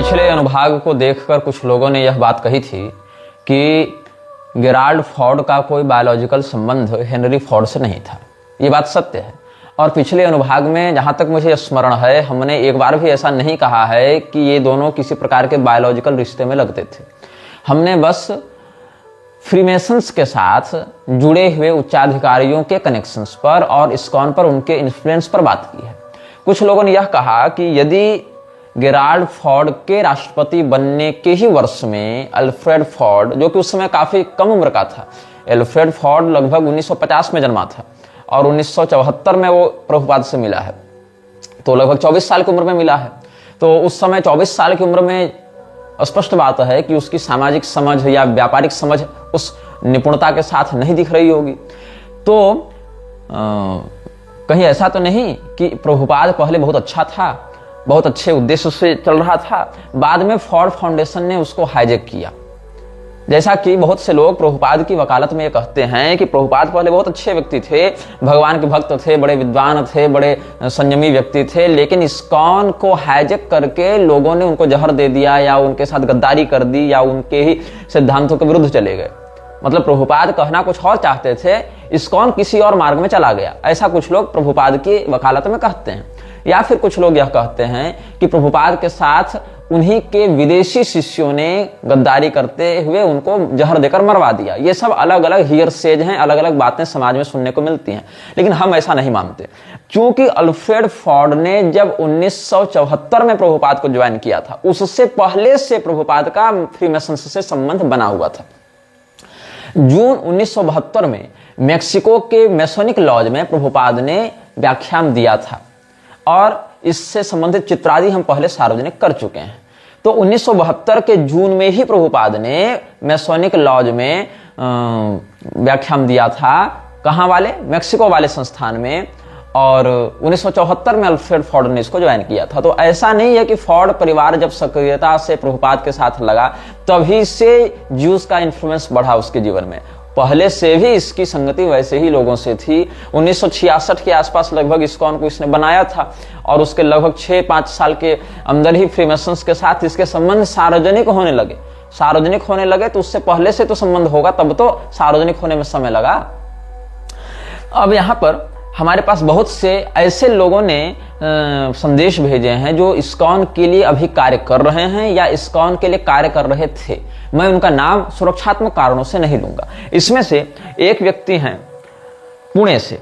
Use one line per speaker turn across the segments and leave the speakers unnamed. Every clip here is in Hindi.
पिछले अनुभाग को देखकर कुछ लोगों ने यह बात कही थी कि गेराल्ड फॉर्ड का कोई बायोलॉजिकल संबंध हेनरी फॉर्ड से नहीं था। ये बात सत्य है। और पिछले अनुभाग में जहाँ तक मुझे स्मरण है, हमने एक बार भी ऐसा नहीं कहा है कि ये दोनों किसी प्रकार के बायोलॉजिकल रिश्ते में लगते थे। हमने बस फ्रीमेसन्स के साथ जुड़े हुए उच्चाधिकारियों के कनेक्शंस पर और इस्कॉन पर उनके इन्फ्लुएंस पर बात की है। कुछ लोगों ने यह कहा कि यदि गेराल्ड फॉर्ड के राष्ट्रपति बनने के ही वर्ष में अल्फ्रेड फॉर्ड, जो कि उस समय काफी कम उम्र का था, अल्फ्रेड फॉर्ड लगभग 1950 में जन्मा था और 1974 में वो प्रभुपाद से मिला है, तो लगभग 24 साल की उम्र में मिला है। तो उस समय 24 साल की उम्र में स्पष्ट बात है कि उसकी सामाजिक समझ या व्यापारिक समझ उस निपुणता के साथ नहीं दिख रही होगी। तो कहीं ऐसा तो नहीं कि प्रभुपाद पहले बहुत अच्छा था, बहुत अच्छे उद्देश्य से चल रहा था, बाद में फॉर्ड फाउंडेशन ने उसको हाईजैक किया। जैसा कि बहुत से लोग प्रभुपाद की वकालत में ये कहते हैं कि प्रभुपाद पहले बहुत अच्छे व्यक्ति थे, भगवान के भक्त थे, बड़े विद्वान थे, बड़े संयमी व्यक्ति थे, लेकिन इस्कॉन को हाईजैक करके लोगों ने उनको जहर दे दिया या उनके साथ गद्दारी कर दी या उनके ही सिद्धांतों के विरुद्ध चले गए। मतलब प्रभुपाद कहना कुछ और चाहते थे, इस्कॉन किसी और मार्ग में चला गया। ऐसा कुछ लोग प्रभुपाद की वकालत में कहते हैं। या फिर कुछ लोग यह कहते हैं कि प्रभुपाद के साथ उन्हीं के विदेशी शिष्यों ने गद्दारी करते हुए उनको जहर देकर मरवा दिया। ये सब अलग अलग हियरसेज हैं, अलग अलग बातें समाज में सुनने को मिलती हैं, लेकिन हम ऐसा नहीं मानते। क्योंकि अल्फ्रेड फॉर्ड ने जब 1974 में प्रभुपाद को ज्वाइन किया था, उससे पहले से प्रभुपाद का फ्रीमेसन्स से संबंध बना हुआ था। जून 1972 में मेक्सिको के मेसोनिक लॉज में प्रभुपाद ने व्याख्यान दिया था और इससे संबंधित चित्रादि हम पहले सार्वजनिक कर चुके हैं। तो 1972 के जून में ही प्रभुपाद ने मेसोनिक लॉज में व्याख्यान दिया था। कहाँ वाले? मेक्सिको वाले संस्थान में। और 1974 में अल्फ्रेड फॉर्ड ने इसको ज्वाइन किया था। तो ऐसा नहीं है कि फॉर्ड परिवार जब सक्रियता से प्रभुपाद के साथ लगा तभी से ज्यूस का इन्फ्लुएंस बढ़ा उसके जीवन में। पहले से भी इसकी संगति वैसे ही लोगों से थी। 1966 के आसपास लगभग इस्कॉन को इसने बनाया था और उसके लगभग 6-5 साल के अंदर ही फ्रीमेसन्स के साथ इसके संबंध सार्वजनिक होने लगे। तो उससे पहले से तो संबंध होगा, तब तो सार्वजनिक होने में समय लगा। अब यहाँ पर हमारे पास बहुत से ऐसे लोगों ने संदेश भेजे हैं जो इस्कॉन के लिए अभी कार्य कर रहे हैं या इस्कॉन के लिए कार्य कर रहे थे। मैं उनका नाम सुरक्षात्मक कारणों से नहीं लूंगा। इसमें से एक व्यक्ति हैं पुणे से,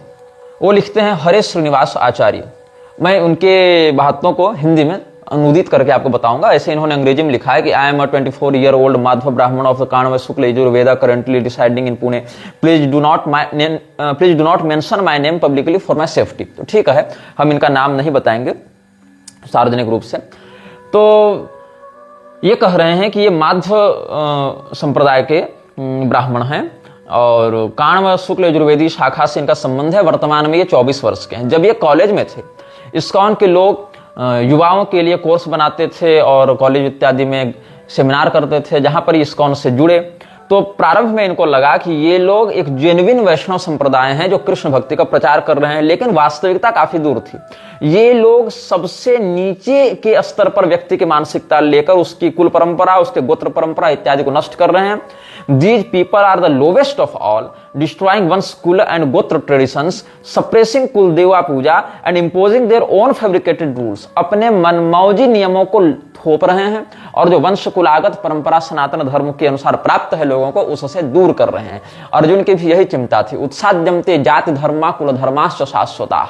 वो लिखते हैं हरेश श्रीनिवास आचार्य। मैं उनके बातों को हिंदी में अनुदित करके आपको बताऊंगा। ऐसे इन्होंने अंग्रेजी में लिखा है कि I am a 24-year-old Madhav ब्राह्मण of the Kanva Shukla Yajurveda currently residing in Pune. Please do not mention my name publicly for my safety. तो ठीक है, हम इनका नाम नहीं बताएंगे सार्वजनिक रूप से। तो ये कह रहे हैं कि ये माधव संप्रदाय के ब्राह्मण हैं और काण्व शुक्ल यजुर्वेदी शाखा से इनका संबंध है। वर्तमान में ये 24 वर्ष के हैं। जब ये कॉलेज में थे, इस्कॉन के लोग युवाओं के लिए कोर्स बनाते थे और कॉलेज इत्यादि में सेमिनार करते थे जहां पर इस्कॉन से जुड़े। तो प्रारंभ में इनको लगा कि ये लोग एक जेन्युइन वैष्णव संप्रदाय हैं जो कृष्ण भक्ति का प्रचार कर रहे हैं, लेकिन वास्तविकता काफी दूर थी। ये लोग सबसे नीचे के स्तर पर व्यक्ति की मानसिकता लेकर उसकी कुल परंपरा, उसके गोत्र परंपरा इत्यादि को नष्ट कर रहे हैं। These people are the lowest of all, destroying one's कुल and गोत्र traditions, suppressing कुल देवा पूजा and imposing their own fabricated rules। अपने मनमौजी नियमों को थोप रहे हैं और जो वंश कुलागत परंपरा सनातन धर्म के अनुसार प्राप्त है लोगों को, उससे दूर कर रहे हैं। अर्जुन की भी यही चिंता थी। उत्साद्यमते जाति धर्मा कुल धर्माश्च शाश्वता।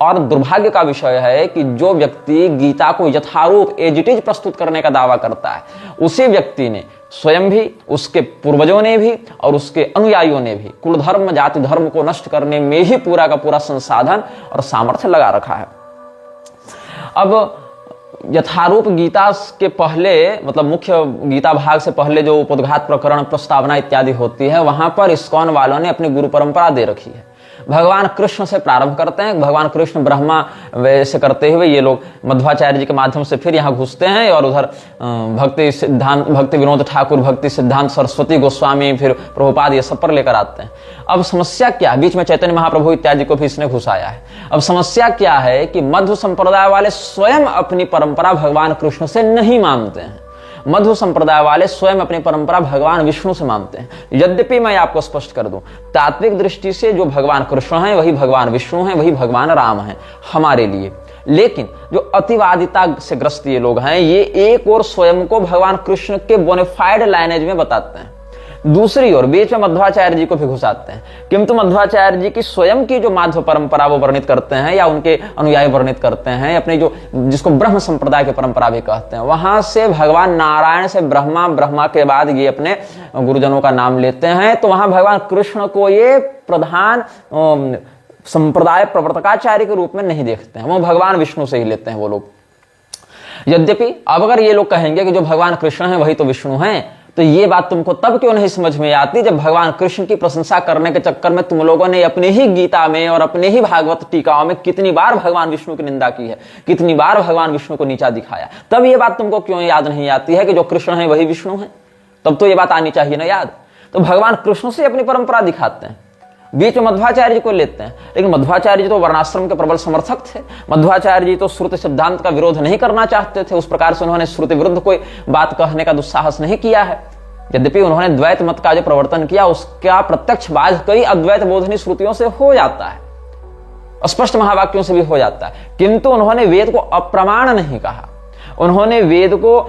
और दुर्भाग्य का विषय है कि जो व्यक्ति गीता को यथारूप एज इट इज प्रस्तुत करने का दावा करता है, उसी व्यक्ति ने स्वयं भी, उसके पूर्वजों ने भी और उसके अनुयायियों ने भी कुल धर्म जाति धर्म को नष्ट करने में ही पूरा का पूरा संसाधन और सामर्थ्य लगा रखा है। अब यथारूप गीता के पहले, मतलब मुख्य गीता भाग से पहले जो उपोद्घात प्रकरण प्रस्तावना इत्यादि होती है, वहां पर इस्कॉन वालों ने अपनी गुरु परंपरा दे रखी है। भगवान कृष्ण से प्रारंभ करते हैं। भगवान कृष्ण ब्रह्मा वैसे करते हुए ये लोग मध्वाचार्य जी के माध्यम से फिर यहाँ घुसते हैं और उधर भक्ति विनोद ठाकुर, भक्ति सिद्धांत सरस्वती गोस्वामी, फिर प्रभुपाद, ये सब पर लेकर आते हैं। अब समस्या क्या, बीच में चैतन्य महाप्रभु इत्यादि को भी इसने घुसाया है। अब समस्या क्या है कि मध्व संप्रदाय वाले स्वयं अपनी परंपरा भगवान कृष्ण से नहीं मानते हैं। मध्व संप्रदाय वाले स्वयं अपनी परंपरा भगवान विष्णु से मानते हैं। यद्यपि मैं आपको स्पष्ट कर दूं, तात्विक दृष्टि से जो भगवान कृष्ण हैं वही भगवान विष्णु हैं, वही भगवान राम हैं हमारे लिए। लेकिन जो अतिवादिता से ग्रस्त ये लोग हैं, ये एक और स्वयं को भगवान कृष्ण के बोनेफाइड लाइनेज में बताते हैं, दूसरी ओर बीच में मध्वाचार्य जी को भी घुसाते हैं। किंतु मध्वाचार्य जी की स्वयं की जो माध्व परंपरा वो वर्णित करते हैं या उनके अनुयायी वर्णित करते हैं, अपने जो जिसको ब्रह्म संप्रदाय की परंपरा भी कहते हैं, वहां से भगवान नारायण से ब्रह्मा, ब्रह्मा के बाद ये अपने गुरुजनों का नाम लेते हैं। तो वहां भगवान कृष्ण को ये प्रधान संप्रदाय प्रवर्तकाचार्य के रूप में नहीं देखते हैं, वो भगवान विष्णु से ही लेते हैं वो लोग। यद्यपि अब अगर ये लोग कहेंगे कि जो भगवान कृष्ण है वही तो विष्णु हैं, तो ये बात तुमको तब क्यों नहीं समझ में आती जब भगवान कृष्ण की प्रशंसा करने के चक्कर में तुम लोगों ने अपने ही गीता में और अपने ही भागवत टीकाओं में कितनी बार भगवान विष्णु की निंदा की है, कितनी बार भगवान विष्णु को नीचा दिखाया। तब ये बात तुमको क्यों याद नहीं आती है कि जो कृष्ण है वही विष्णु है? तब तो ये बात आनी चाहिए ना याद। तो भगवान कृष्ण से अपनी परंपरा दिखाते हैं, बीच में मध्वाचार्य जी को लेते हैं। लेकिन मध्वाचार्य जी तो वर्णाश्रम के प्रबल समर्थक थे। मध्वाचार्य जी तो श्रुति सिद्धांत का विरोध नहीं करना चाहते थे, उस प्रकार से उन्होंने श्रुति विरुद्ध कोई बात कहने का दुस्साहस नहीं किया है। यद्यपि उन्होंने द्वैत मत का जो प्रवर्तन किया उसका प्रत्यक्ष बाध कई अद्वैत बोधनी श्रुतियों से हो जाता है, स्पष्ट महावाक्यों से भी हो जाता है, किंतु उन्होंने वेद को अप्रमाण नहीं कहा, उन्होंने वेद को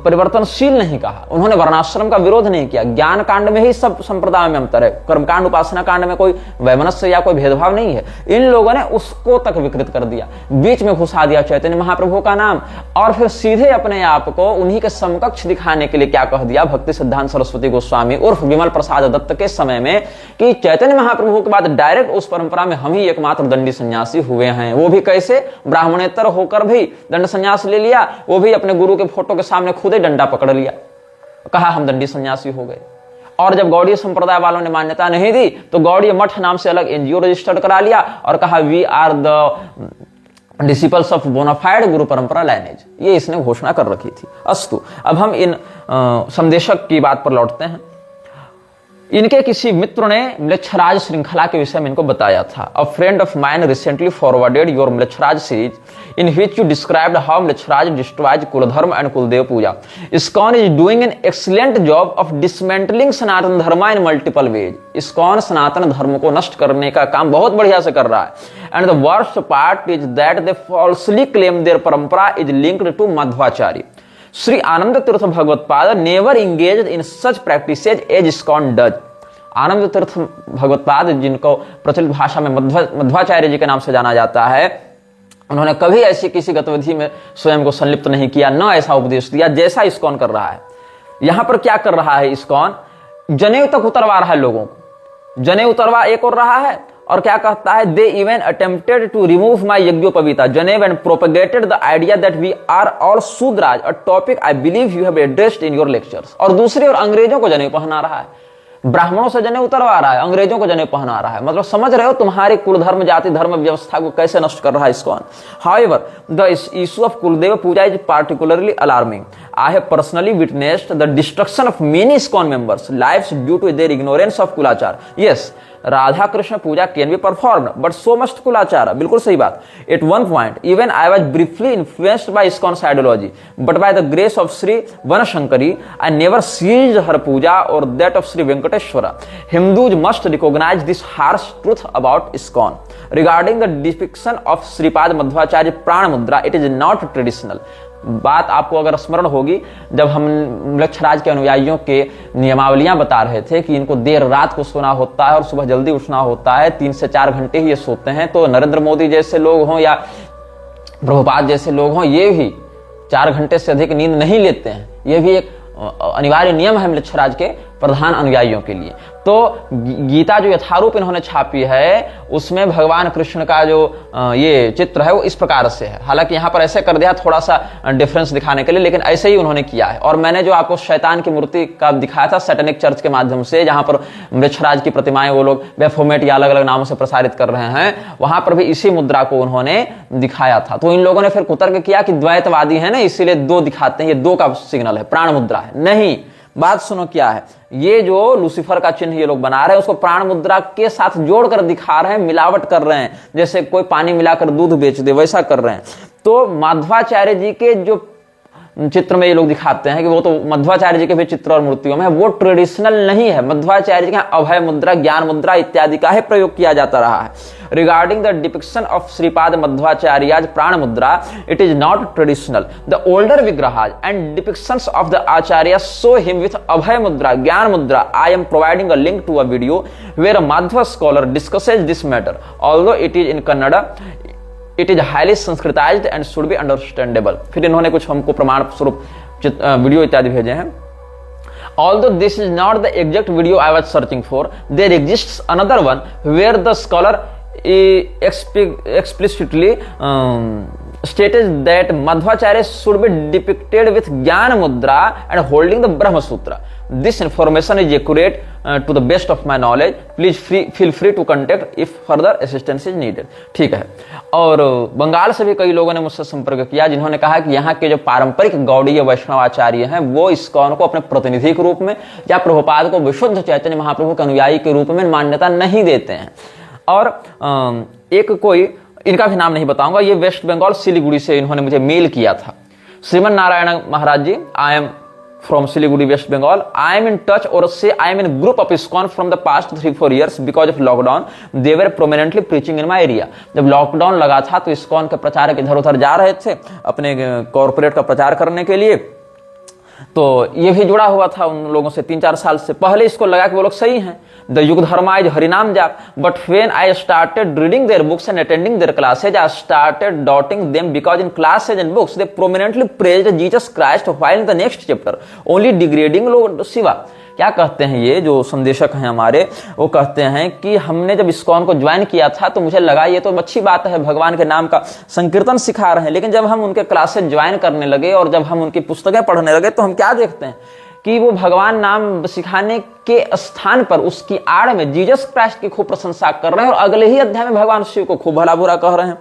परिवर्तनशील नहीं कहा, उन्होंने वर्णाश्रम का विरोध नहीं किया। ज्ञान कांड में ही सब संप्रदाय में अंतर है, कर्मकांड उपासना कांड में कोई वैमनस्य या कोई भेदभाव नहीं है। इन लोगों ने उसको तक विकृत कर दिया, बीच में घुसा दिया चैतन्य महाप्रभु का नाम, और फिर सीधे अपने आप को उन्हीं के समकक्ष दिखाने के लिए क्या कह दिया भक्ति सिद्धांत सरस्वती गोस्वामी उर्फ विमल प्रसाद दत्त के समय में कि चैतन्य महाप्रभु के बाद डायरेक्ट उस परंपरा में हम ही एकमात्र दंडी सन्यासी हुए हैं। वो भी कैसे? ब्राह्मणेतर होकर भी दंड सन्यास ले लिया, वो भी अपने गुरु के फोटो के सामने खुद ही डंडा पकड़ लिया, कहा हम दंडी सन्यासी हो गए। और जब गौड़ीय संप्रदाय वालों ने मान्यता नहीं दी तो गौड़ीय मठ नाम से अलग एनजीओ रजिस्टर्ड करा लिया और कहा we are the disciples of bona fide guru parampara lineage, ये इसने घोषणा कर रखी थी। अस्तु, अब हम इन संदेशक की बात पर लौटते हैं। इनके किसी मित्र ने म्लेच्छराज श्रृंखला के विषय में इनको बताया था। A friend of mine recently forwarded your Mlechharaj series in which you described how Mlechharaj destroys kuladharma and kuladeva puja. ISKCON is doing an excellent job of dismantling Sanatan Dharma in multiple ways. ISKCON Sanatan Dharma को नष्ट करने का काम बहुत बढ़िया से कर रहा है। And the worst part is that they falsely claim their parampara is linked to Madhvacharya. Shri Ananda Tirtha Bhagavatpada never engaged in such practices as ISKCON does. Ananda Tirtha Bhagavatpada, जिनको प्रचलित भाषा में मध्वाचार्य जी के नाम से जाना जाता है, उन्होंने कभी ऐसी किसी गतिविधि में स्वयं को संलिप्त नहीं किया, न ऐसा उपदेश दिया जैसा इस्कॉन कर रहा है। यहां पर क्या कर रहा है इस्कॉन? जनेऊ तक उतरवा रहा है लोगों को, जनेऊ उतरवा एक और रहा है, और क्या कहता है? They even attempted to remove my yajnopavita janeu and propagated the idea that we are all Shudras, a topic I believe you have addressed in your lectures. और दूसरी ओर अंग्रेजों को जनेऊ पहना रहा है, ब्राह्मणों से जनेऊ उतरवा रहा है, अंग्रेजों को जनेऊ पहना रहा है। मतलब समझ रहे हो तुम्हारी कुल धर्म जाति धर्म व्यवस्था को कैसे नष्ट कर रहा है ISKCON. However, the issue of Kuldeva Puja is particularly alarming. I have personally witnessed the destruction of many ISKCON members' lives due to their ignorance of Kulachar. Yes, Radha Krishna puja can be performed but so must kulachar. बिल्कुल सही बात। At one point even I was briefly influenced by ISKCON ideology but by the grace of Shri Vanashankari I never ceased her puja और that of Shri Venkateshwara. Hindus must recognise this harsh truth about ISKCON regarding the depiction of Shripad Madhvacharya prana mudra. It is not traditional. बात आपको अगर स्मरण होगी जब हम म्लेच्छराज के अनुयायियों के नियमावलियां बता रहे थे कि इनको देर रात को सोना होता है और सुबह जल्दी उठना होता है, 3 से 4 घंटे ही ये सोते हैं। तो नरेंद्र मोदी जैसे लोग हों या प्रभुपाद जैसे लोग हों, ये भी 4 घंटे से अधिक नींद नहीं लेते हैं। ये भी एक अनिवार्य नियम है म्लेच्छराज के प्रधान अनुयायियों के लिए। तो गीता जो यथारूप इन्होंने छापी है उसमें भगवान कृष्ण का जो ये चित्र है वो इस प्रकार से है। हालांकि यहाँ पर ऐसे कर दिया थोड़ा सा डिफरेंस दिखाने के लिए, लेकिन ऐसे ही उन्होंने किया है। और मैंने जो आपको शैतान की मूर्ति का दिखाया था सैटेनिक चर्च के माध्यम से, जहां पर वृक्षराज की प्रतिमाएं वो लोग बेफोमेट या अलग अलग नामों से प्रसारित कर रहे हैं, वहां पर भी इसी मुद्रा को उन्होंने दिखाया था। तो इन लोगों ने फिर कुतर्क किया कि द्वैतवादी है ना, इसीलिए दो दिखाते हैं, ये दो का सिग्नल है, प्राण मुद्रा है। नहीं, बात सुनो क्या है, ये जो लूसीफर का चिन्ह ये लोग बना रहे हैं उसको प्राण मुद्रा के साथ जोड़कर दिखा रहे हैं, मिलावट कर रहे हैं, जैसे कोई पानी मिलाकर दूध बेच दे वैसा कर रहे हैं। तो माध्वाचार्य जी के जो चित्र में ये लोग दिखाते हैं कि वो तो मध्वाचार्य जी के भी चित्र और मूर्तियों में है, वो ट्रेडिशनल नहीं है। मध्वाचार्य जी का अभय मुद्रा, ज्ञान मुद्रा इत्यादि का ही प्रयोग किया जाता रहा है। Regarding the depiction of Shripad Madhvacharya's prana mudra, it is not traditional. The older vigrahas and depictions of the acharya show him with abhaya mudra, jnana mudra. I am providing a link to a video where a Madhva scholar discusses this matter, although it is in Kannada, it is highly Sanskritised and should be understandable. फिर इन्होंने कुछ हमको प्रमाण स्वरूप वीडियो इत्यादि भेजे हैं। Although this is not the exact video I was searching for, there exists another one where the scholar explicitly stated that Madhvacharya should be depicted with Jnana Mudra and holding the Brahma Sutra. This information is accurate to the best of my knowledge. Please feel free to contact if further assistance is needed. ठीक है। और बंगाल से भी कई लोगों ने मुझसे संपर्क किया जिन्होंने कहा कि यहाँ के जो पारंपरिक गौड़ीय वैष्णवाचार्य हैं वो इस्कॉन को अपने प्रतिनिधि के रूप में या प्रभुपाद को विशुद्ध चैतन्य महाप्रभु के अनुयायी के रूप में मान्यता नहीं देते हैं। और एक कोई, इनका भी नाम नहीं बताऊंगा, ये वेस्ट बंगाल सिलीगुड़ी से इन्होंने मुझे मेल किया था। Shriman Narayan Maharaj ji, I am from Siliguri, West Bengal. I am in touch, or say I am in a group of ISKCON from the past 3-4 years because of lockdown. They were prominently preaching in my area. जब लॉकडाउन लगा था तो ISKCON के प्रचारक इधर उधर जा रहे थे अपने कॉर्पोरेट का प्रचार करने के लिए, तो ये भी जुड़ा हुआ था उन लोगों से 3-4 साल से। पहले इसको लगा कि वो लोग सही हैं, द युग dharma is harinam jaap, but when I started reading their books and attending their classes, I started doubting them because in classes and books they prominently praised Jesus Christ while in the next chapter only degrading Lord Shiva. क्या कहते हैं ये जो संदेशक हैं हमारे, वो कहते हैं कि हमने जब इस्कॉन को ज्वाइन किया था तो मुझे लगा ये तो अच्छी बात है, भगवान के नाम का संकीर्तन सिखा रहे हैं, लेकिन जब हम उनके क्लासेस ज्वाइन करने लगे और जब हम उनकी पुस्तकें पढ़ने लगे तो हम क्या देखते हैं कि वो भगवान नाम सिखाने के स्थान पर उसकी आड़ में जीसस क्राइस्ट की खूब प्रशंसा कर रहे हैं और अगले ही अध्याय में भगवान शिव को खूब भला बुरा कह रहे हैं।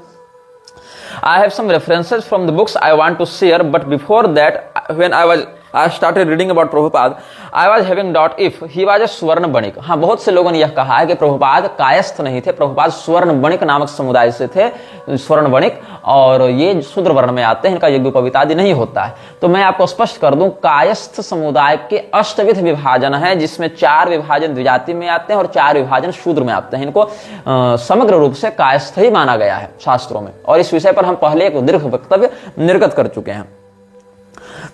I have some references from the books I want to share, but before that, when I started reading about Prabhupada, I was having doubt if he was a स्वर्ण बणिक। हाँ, बहुत से लोगों ने यह कहा है कि प्रभुपाद कायस्थ नहीं थे, प्रभुपाद स्वर्ण बणिक नामक समुदाय से थे, स्वर्ण बणिक, और ये शूद्र वर्ण में आते हैं, इनका यज्ञोपवीत आदि नहीं होता है। तो मैं आपको स्पष्ट कर दूं, कायस्थ समुदाय के अष्टविध विभाजन है, जिसमें 4 विभाजन द्विजाति में आते हैं और 4 विभाजन शूद्र में आते हैं। इनको समग्र रूप से कायस्थ ही माना गया है शास्त्रों में, और इस विषय पर हम पहले एक दीर्घ वक्तव्य निर्गत कर चुके हैं।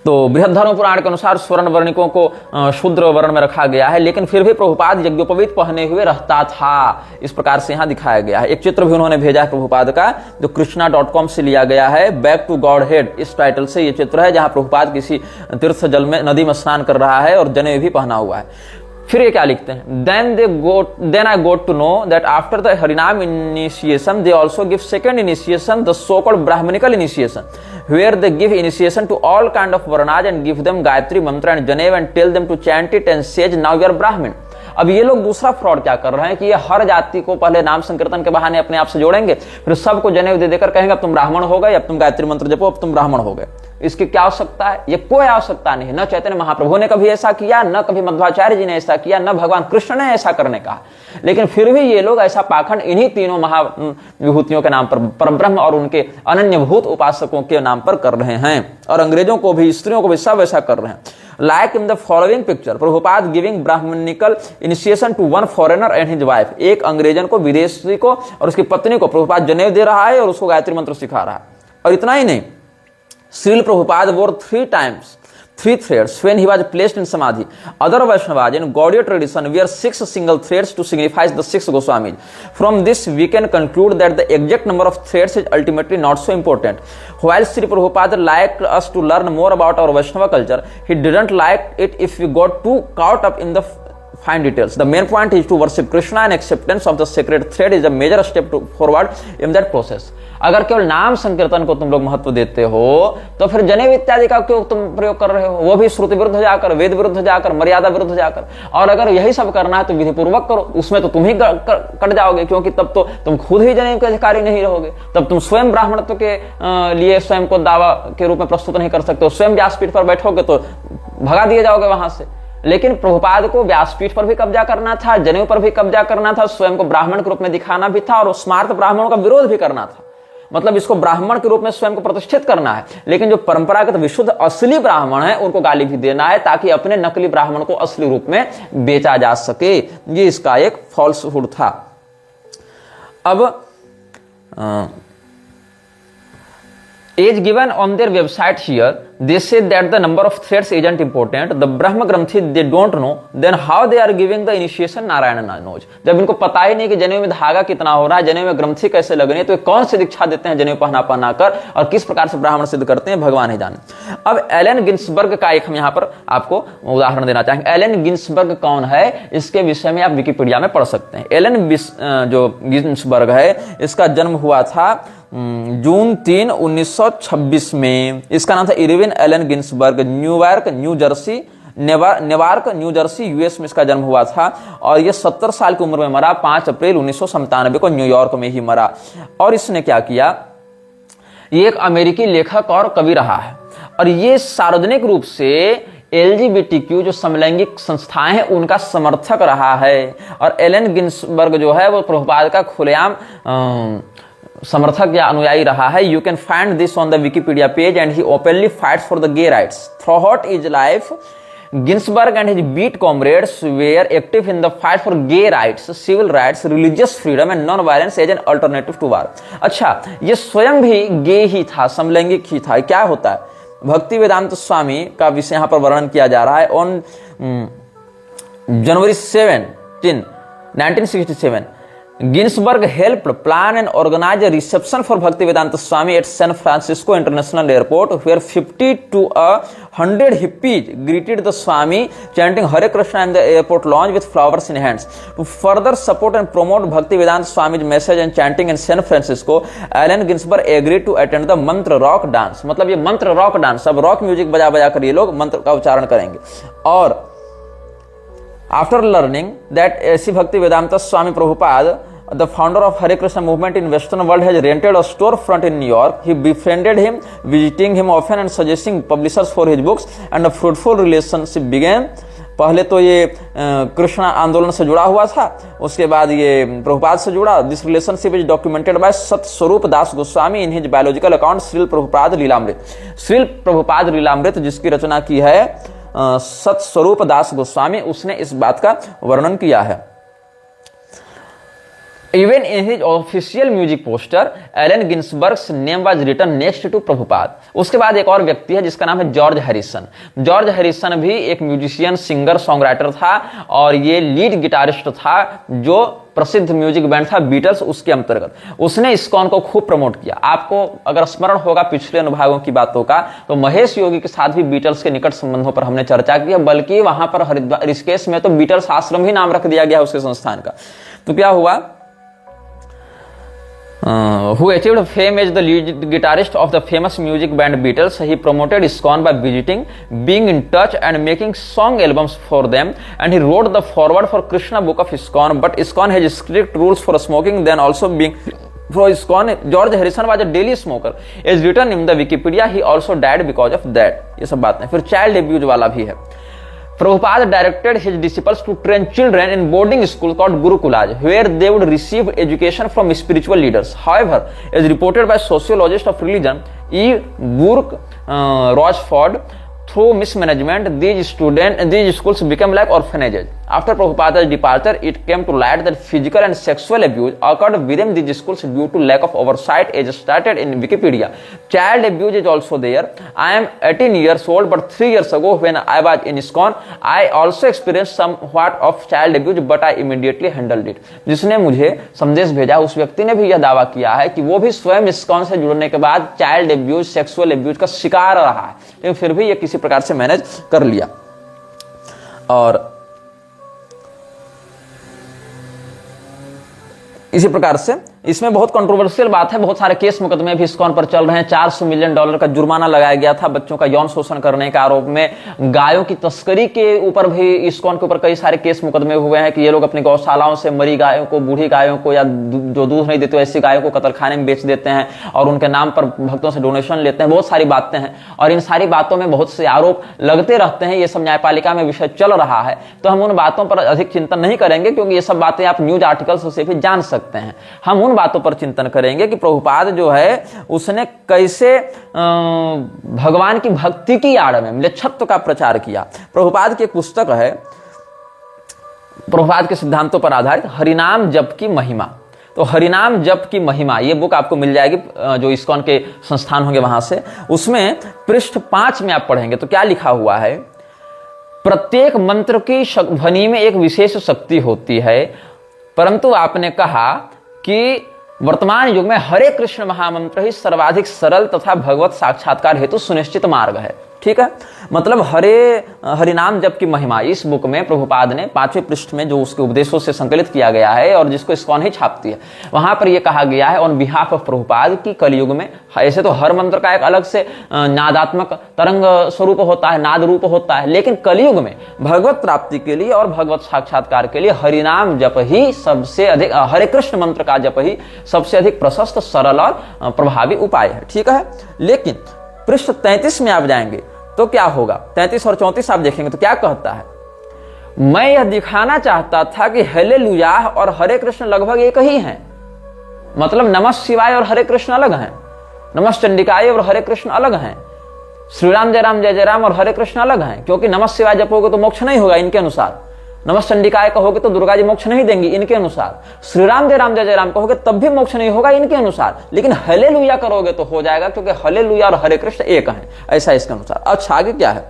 तो बृहद धर्म पुराण के अनुसार स्वर्ण वर्णिकों को शूद्र वर्ण में रखा गया है, लेकिन फिर भी प्रभुपाद यज्ञोपवीत पहने हुए रहता था, इस प्रकार से यहाँ दिखाया गया है। एक चित्र भी उन्होंने भेजा है प्रभुपाद का, जो कृष्णा.com से लिया गया है, बैक टू गॉड हेड, इस टाइटल से ये चित्र है, जहां प्रभुपाद किसी तीर्थ जल में नदी में स्नान कर रहा है और जनेऊ भी पहना हुआ है। फिर ये क्या लिखते हैं, then I got to know that after the Harinam initiation they also give second initiation, the so-called Brahmanical initiation, where they give initiation to all kind of varnas and give them Gayatri mantra and Janev and tell them to chant it and say now you are Brahmin। अब ये लोग दूसरा फ्रॉड क्या कर रहे हैं कि ये हर जाति को पहले नाम संकीर्तन के बहाने अपने आप से जोड़ेंगे, फिर सबको जनेऊ दे देकर कहेंगे अब तुम ब्राह्मण हो गए, अब तुम गायत्री मंत्र जपो, अब तुम ब्राह्मण हो गए। इसकी क्या आवश्यकता है? ये कोई आवश्यकता नहीं है। न चैतन्य महाप्रभु ने कभी ऐसा किया, न कभी मध्वाचार्य जी ने ऐसा किया, न भगवान कृष्ण ने ऐसा करने का, लेकिन फिर भी ये लोग ऐसा पाखंड इन्हीं तीनों महाविभूतियों के नाम पर, परब्रह्म और उनके अनन्यभूत उपासकों के नाम पर कर रहे हैं, और अंग्रेजों को भी, स्त्रियों को भी सब ऐसा कर रहे हैं। Like in the following picture, Prabhupada giving Brahmanical initiation to one foreigner and his wife। एक अंग्रेजन को, विदेशी को और उसकी पत्नी को प्रभुपाद जनेऊ दे रहा है और उसको गायत्री मंत्र सिखा रहा है। और इतना ही नहीं, Srila Prabhupada wore 3 threads when he was placed in samadhi. Other Vaishnavas in Gaudiya tradition wear 6 single threads to signify the 6 Goswamis. From this we can conclude that the exact number of threads is ultimately not so important. While Sri Prabhupada liked us to learn more about our Vaishnava culture, he didn't like it if we got too caught up in the fine details. The main point is to worship Krishna, and acceptance of the sacred thread is a major step forward in that process. अगर केवल नाम संकीर्तन को तुम लोग महत्व देते हो तो फिर जनेऊ इत्यादि का क्यों तुम प्रयोग कर रहे हो? वो भी श्रुति विरुद्ध जाकर, वेद विरुद्ध जाकर, मर्यादा विरुद्ध जाकर। और अगर यही सब करना है तो विधि पूर्वक करो, उसमें तो तुम ही कट जाओगे, क्योंकि तब तो तुम खुद ही जनेऊ के अधिकारी नहीं रहोगे। तब तुम स्वयं ब्राह्मणत्व के लिए स्वयं को दावा के रूप में प्रस्तुत नहीं कर सकते हो। स्वयं व्यासपीठ पर बैठोगे तो भगा दिए जाओगे वहां से। लेकिन प्रभुपाद को व्यासपीठ पर भी कब्जा करना था, जनेऊ पर भी कब्जा करना था, स्वयं को ब्राह्मण के रूप में दिखाना भी था और स्मार्त ब्राह्मणों का विरोध भी करना था। मतलब इसको ब्राह्मण के रूप में स्वयं को प्रतिष्ठित करना है, लेकिन जो परंपरागत विशुद्ध असली ब्राह्मण है उनको गाली भी देना है, ताकि अपने नकली ब्राह्मण को असली रूप में बेचा जा सके। ये इसका एक फॉल्सहुड था। अब as given on their website here, they say that the number of threads isn't important. The Brahma Granthi they don't know, then how they are giving the initiation Narayana knows. जब इनको पता ही नहीं कि जनेऊ में धागा कितना हो रहा है, जनेऊ में ग्रंथि कैसे लगनी है, तो कौन सी दीक्षा देते हैं जनेऊ पहना कर और किस प्रकार से ब्राह्मण सिद्ध करते हैं, भगवान ही जाने। अब एलन गिन्सबर्ग का एक हम यहाँ पर आपको उदाहरण देना चाहेंगे। एलन गिन्सबर्ग कौन है, इसके विषय में आप विकिपीडिया में पढ़ सकते हैं। एलन जो गिन्सबर्ग है, इसका जन्म हुआ था जून 3, 1926 में। इसका नाम था Irwin Allen Ginsberg. New York New Jersey US में इसका जन्म हुआ था और ये 70 साल की उम्र में मरा। 5 अप्रैल 1997 को न्यूयॉर्क में ही मरा। और इसने क्या किया, ये एक अमेरिकी लेखक और कवि रहा है और ये सार्वजनिक रूप से LGBTQ जो समलैंगिक संस्थाएं हैं उनका समर्थक रहा है। और एलन गिन्सबर्ग जो है वो प्रभुपाद का खुलेआम समर्थक या अनुयायी रहा है। You can find this on the Wikipedia page and he openly fights for the gay rights throughout his life. Ginsburg and his beat comrades were active in the fight for gay rights, civil rights, religious freedom and non-violence as an alternative to war. अच्छा, ये स्वयं भी गे ही था, समलैंगिक ही था। क्या होता है, भक्ति वेदांत स्वामी का विषय यहाँ पर वर्णन किया जा रहा है। On January 17, 1967 Ginsburg helped plan and organize a reception for Bhaktivedanta Swami at San Francisco International Airport, where 50 to 100 hippies greeted the Swami, chanting Hare Krishna in the airport lounge with flowers in hands. To further support and promote Bhaktivedanta Swami's message and chanting in San Francisco, Allen Ginsberg agreed to attend the मंत्र रॉक डांस। मतलब ये मंत्र रॉक डांस, अब रॉक म्यूजिक बजा बजा कर ये लोग मंत्र का उच्चारण करेंगे। और after learning that A.C. Bhaktivedanta Swami Prabhupada, the founder of Hare Krishna movement in Western world, has rented a storefront in New York, he befriended him, visiting him often and suggesting publishers for his books, and a fruitful relationship began. पहले तो ये कृष्ण आंदोलन से जुड़ा हुआ था, उसके बाद ये प्रभुपाद से जुड़ा। This relationship is documented by Satsvarupa Das Goswami in his biological account Srila Prabhupada Lilamrita. Srila Prabhupada Lilamrita जिसकी रचना की है सतस्वरूप दास गोस्वामी, उसने इस बात का वर्णन किया है। Even in his official music poster, Allen Ginsberg's name was written next to Prabhupada. उसके बाद एक और व्यक्ति है जिसका नाम है जॉर्ज हैरिसन। जॉर्ज हैरिसन भी एक म्यूजिशियन, सिंगर, सॉन्ग था और ये लीड गिटारिस्ट था जो प्रसिद्ध म्यूजिक बैंड था बीटल्स, उसके अंतर्गत उसने इस्कॉन को खूब प्रमोट किया। आपको अगर स्मरण होगा पिछले अनुभागों की बातों का, तो महेश योगी के साथ भी बीटल्स के निकट संबंधों पर हमने चर्चा की है, बल्कि वहां पर हरिद्वार ऋषिकेश में तो बीटल्स आश्रम ही नाम रख दिया गया उसके संस्थान का। तो क्या हुआ, who achieved fame as the lead guitarist of the famous music band Beatles. He promoted ISKCON by visiting, being in touch and making song albums for them, and he wrote the foreword for Krishna book of ISKCON. But ISKCON has strict rules for smoking, then also being for ISKCON, George Harrison was a daily smoker. As written in the Wikipedia, he also died because of that. ये सब बात है। फिर चाइल्ड एब्यूज वाला भी है। Prabhupada directed his disciples to train children in boarding school called Gurukulas, where they would receive education from spiritual leaders. However, as reported by sociologist of religion E. Burke Rochford, through mismanagement, these schools became like orphanages. After Prabhupada's departure, it came to light that physical and sexual abuse occurred within these schools due to lack of oversight, as stated in Wikipedia. Child abuse is also there. I am 18 years old, but 3 years ago when I was in ISKCON, I also experienced somewhat of child abuse, but I immediately handled it. जिसने मुझे संदेश भेजा उस व्यक्ति ने भी यह दावा किया है कि वो भी स्वयं ISKCON से जुड़ने के बाद चाइल्ड एब्यूज, सेक्सुअल एब्यूज का शिकार रहा है, लेकिन फिर भी ये किसी प्रकार से मैनेज कर लिया। और इसी प्रकार से इसमें बहुत कंट्रोवर्शियल बात है, बहुत सारे केस मुकदमे भी ISKCON पर चल रहे हैं। $400 मिलियन का जुर्माना लगाया गया था बच्चों का यौन शोषण करने के आरोप में। गायों की तस्करी के ऊपर भी ISKCON के ऊपर कई सारे केस मुकदमे हुए हैं कि ये लोग अपनी गौशालाओं से मरी गायों को, बूढ़ी गायों को या जो दूध नहीं देते ऐसी गायों को कतलखाने में बेच देते हैं और उनके नाम पर भक्तों से डोनेशन लेते हैं। बहुत सारी बातें हैं और इन सारी बातों में बहुत से आरोप लगते रहते हैं। ये सब न्यायपालिका में विषय चल रहा है, तो हम उन बातों पर अधिक चिंतन नहीं करेंगे क्योंकि ये सब बातें आप न्यूज आर्टिकल्स से भी जान सकते हैं। हम उन बातों पर चिंतन करेंगे कि प्रभुपाद जो है उसने कैसे भगवान की भक्ति की आड़ में म्लेच्छत्व का प्रचार किया। प्रभुपाद की एक पुस्तक है, प्रभुपाद के सिद्धांतों पर आधारित, हरिनाम जप की महिमा। तो हरिनाम जप की महिमा ये बुक आपको मिल जाएगी जो ISKCON के संस्थान होंगे वहां से। उसमें पृष्ठ 5 में आप पढ़ेंगे तो क्या लिखा हुआ है, प्रत्येक मंत्र की ध्वनि में एक विशेष शक्ति होती है, परंतु आपने कहा कि वर्तमान युग में हरे कृष्ण महामंत्र ही सर्वाधिक सरल तथा भगवत साक्षात्कार हेतु सुनिश्चित मार्ग है। ठीक है, मतलब हरिनाम जप की महिमा इस बुक में प्रभुपाद ने 5वें पृष्ठ में जो उसके उपदेशों से संकलित किया गया है और जिसको ISKCON ही छापती है, वहां पर यह कहा गया है ऑन बिहाफ ऑफ प्रभुपाद की कलयुग में, ऐसे तो हर मंत्र का एक अलग से नादात्मक तरंग स्वरूप होता है, नाद रूप होता है, लेकिन कलयुग में भगवत प्राप्ति के लिए और भगवत साक्षात्कार के लिए हरिनाम जप ही सबसे अधिक, हरे कृष्ण मंत्र का जप ही सबसे अधिक प्रशस्त, सरल और प्रभावी उपाय है। ठीक है, लेकिन पृष्ठ 33 में आप जाएंगे तो क्या होगा, 33 और 34 आप देखेंगे तो क्या कहता है, मैं यह दिखाना चाहता था कि हेलेलुया और हरे कृष्ण लगभग एक ही हैं। मतलब नमः शिवाय और हरे कृष्ण अलग हैं, नमः चंडिकाय और हरे कृष्ण अलग हैं, श्री राम जय जय राम और हरे कृष्ण अलग हैं, क्योंकि नमः शिवाय जपोगे तो मोक्ष नहीं होगा इनके अनुसार, नमः चंडिकाय कहोगे तो दुर्गा जी मोक्ष नहीं देंगी इनके अनुसार, श्री राम जय जय राम कहोगे तब भी मोक्ष नहीं होगा इनके अनुसार, लेकिन हेलेलुया करोगे तो हो जाएगा क्योंकि हेलेलुया और हरे कृष्ण एक हैं, ऐसा इसके अनुसार। अच्छा आगे क्या है,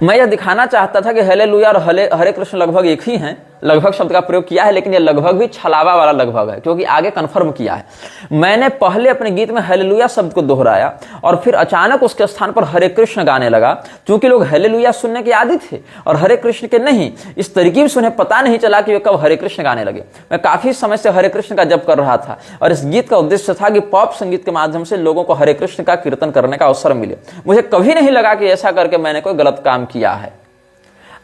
मैं यह दिखाना चाहता था कि हेलेलुया और हरे कृष्ण लगभग एक ही हैं। लगभग शब्द का प्रयोग किया है लेकिन यह लगभग भी छलावा वाला लगभग है क्योंकि आगे कन्फर्म किया है। मैंने पहले अपने गीत में हेलेलुया शब्द को दोहराया और फिर अचानक उसके स्थान पर हरे कृष्ण गाने लगा। क्योंकि लोग हेलेलुया सुनने के आदी थे और हरे कृष्ण के नहीं, इस तरकीब से उन्हें पता नहीं चला कि वे कब हरे कृष्ण गाने लगे। मैं काफी समय से हरे कृष्ण का जप कर रहा था और इस गीत का उद्देश्य था कि पॉप संगीत के माध्यम से लोगों को हरे कृष्ण का कीर्तन करने का अवसर मिले। मुझे कभी नहीं लगा कि ऐसा करके मैंने कोई गलत काम किया है।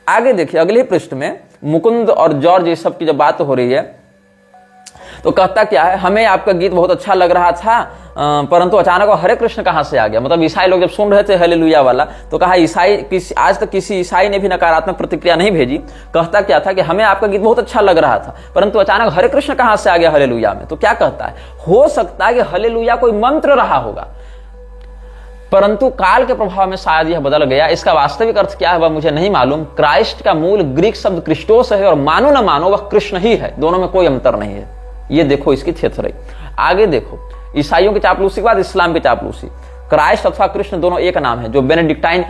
आगे देखिए अगले ही पृष्ठ में मुकुंद और जॉर्ज ये सब की जब बात हो रही है तो कहता क्या है, हमें आपका गीत बहुत अच्छा लग रहा था परंतु अचानक वो हरे कृष्ण कहां से आ गया। मतलब ईसाई लोग जब सुन रहे थे हेलेलुया वाला तो कहा आज तक किसी ईसाई ने भी नकारात्मक प्रतिक्रिया नहीं भेजी। कहता क्या था कि हमें आपका गीत बहुत अच्छा लग रहा था परंतु अचानक हरे कृष्ण कहां से आ गया हेलेलुया में। तो क्या कहता है, हो सकता है कि हेलेलुया कोई मंत्र रहा होगा परंतु काल के प्रभाव में शायद यह बदल गया। इसका वास्तविक अर्थ क्या है वह मुझे नहीं मालूम। क्राइस्ट का मूल ग्रीक शब्द क्रिस्टोस है और मानो न मानो वह कृष्ण ही है, दोनों में कोई अंतर नहीं है। ये देखो इसकी थेथराई। आगे देखो ईसाइयों की चापलूसी के बाद इस्लाम की चापलूसी। क्राइस्ट अथवा कृष्ण दोनों एक नाम है, जो बेनेडिक्टाइन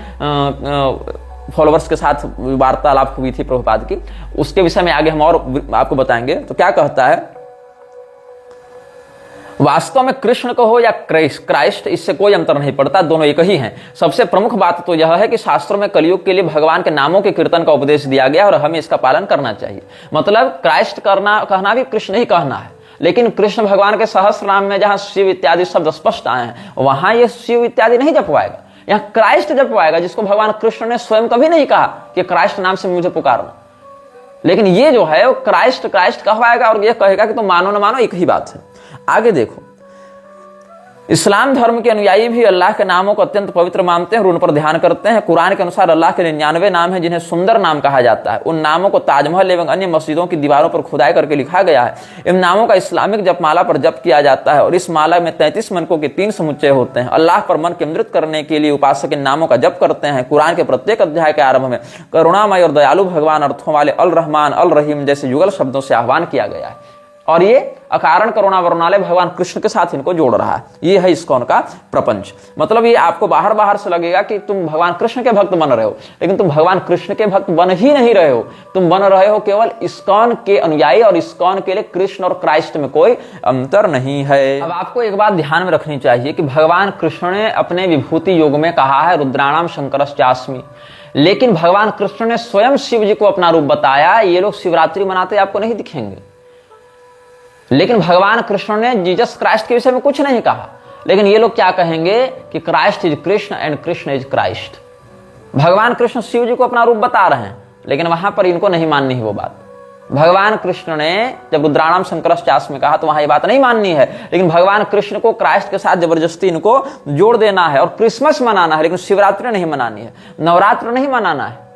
फॉलोअर्स के साथ वार्तालाप हुई थी प्रभुपाद की, उसके विषय में आगे हम और आपको बताएंगे। तो क्या कहता है, वास्तव में कृष्ण को हो या क्राइस्ट इससे कोई अंतर नहीं पड़ता, दोनों एक ही हैं। सबसे प्रमुख बात तो यह है कि शास्त्रों में कलयुग के लिए भगवान के नामों के कीर्तन का उपदेश दिया गया और हमें इसका पालन करना चाहिए। मतलब क्राइस्ट कहना भी कृष्ण ही कहना है, लेकिन कृष्ण भगवान के सहस्त्र नाम में जहां शिव इत्यादि शब्द स्पष्ट आए हैं वहां ये शिव इत्यादि नहीं जपवाएगा, यहाँ क्राइस्ट जपवाएगा, जिसको भगवान कृष्ण ने स्वयं कभी नहीं कहा कि क्राइस्ट नाम से मुझे पुकारना। लेकिन ये जो है वो क्राइस्ट कहवाएगा और ये कहेगा कि तुम मानो न मानो एक ही बात है। आगे देखो इस्लाम धर्म के अनुयायी भी अल्लाह के नामों को अत्यंत पवित्र मानते हैं और उन पर ध्यान करते हैं। कुरान के अनुसार अल्लाह के 99 नाम हैं जिन्हें सुंदर नाम कहा जाता है। उन नामों को ताजमहल एवं अन्य मस्जिदों की दीवारों पर खुदाई करके लिखा गया है। इन नामों का इस्लामिक जपमाला पर जप किया जाता है और इस माला में 33 मनकों के 3 समुच्चय होते हैं। अल्लाह पर मन केंद्रित करने के लिए उपासक इन नामों का जप करते हैं। कुरान के प्रत्येक अध्याय के आरंभ में करुणामय और दयालु भगवान अर्थों वाले अल रहमान अल रहीम जैसे युगल शब्दों से आह्वान किया गया है और ये अकारण करुणा वरुणालय भगवान कृष्ण के साथ इनको जोड़ रहा है। ये है इस्कॉन का प्रपंच। मतलब ये आपको बाहर बाहर से लगेगा कि तुम भगवान कृष्ण के भक्त बन रहे हो, लेकिन तुम भगवान कृष्ण के भक्त बन ही नहीं रहे हो। तुम बन रहे हो केवल इस्कॉन के अनुयायी और इस्कॉन के लिए कृष्ण और क्राइस्ट में कोई अंतर नहीं है। अब आपको एक बात ध्यान में रखनी चाहिए कि भगवान कृष्ण ने अपने विभूति योग में कहा है रुद्राणाम शंकरश्चास्मि, लेकिन भगवान कृष्ण ने स्वयं शिव जी को अपना रूप बताया। ये लोग शिवरात्रि मनाते आपको नहीं दिखेंगे, लेकिन भगवान कृष्ण ने जीसस क्राइस्ट के विषय में कुछ नहीं कहा। लेकिन ये लोग क्या कहेंगे कि Christ is Krishna and Krishna is Christ. भगवान कृष्ण शिव जी को अपना रूप बता रहे हैं, लेकिन वहां पर इनको नहीं माननी है वो बात। भगवान कृष्ण ने जब रुद्राणाम शंकरश्चास्मि में कहा तो वहां ये बात नहीं माननी है, लेकिन भगवान कृष्ण को क्राइस्ट के साथ जबरदस्ती इनको जोड़ देना है और क्रिसमस मनाना है, लेकिन शिवरात्रि नहीं मनानी है, नवरात्र नहीं मनाना है।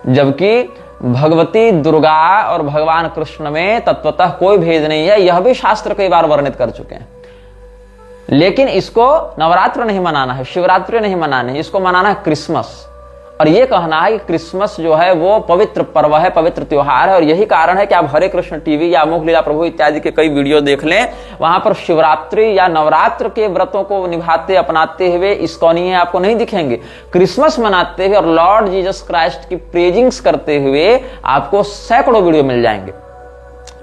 जबकि भगवती दुर्गा और भगवान कृष्ण में तत्वतः कोई भेद नहीं है, यह भी शास्त्र कई बार वर्णित कर चुके हैं। लेकिन इसको नवरात्र नहीं मनाना है, शिवरात्रि नहीं मनानी है, इसको मनाना है क्रिसमस। और यह कहना है कि क्रिसमस जो है वो पवित्र पर्व है, पवित्र त्योहार है। और यही कारण है कि आप हरे कृष्ण टीवी या अमोघ लीला प्रभु इत्यादि के कई वीडियो देख लें, वहां पर शिवरात्रि या नवरात्र के व्रतों को निभाते अपनाते हुए इस्कॉनीय आपको नहीं दिखेंगे। क्रिसमस मनाते हुए और लॉर्ड जीसस क्राइस्ट की प्रेजिंग्स करते हुए आपको सैकड़ों वीडियो मिल जाएंगे।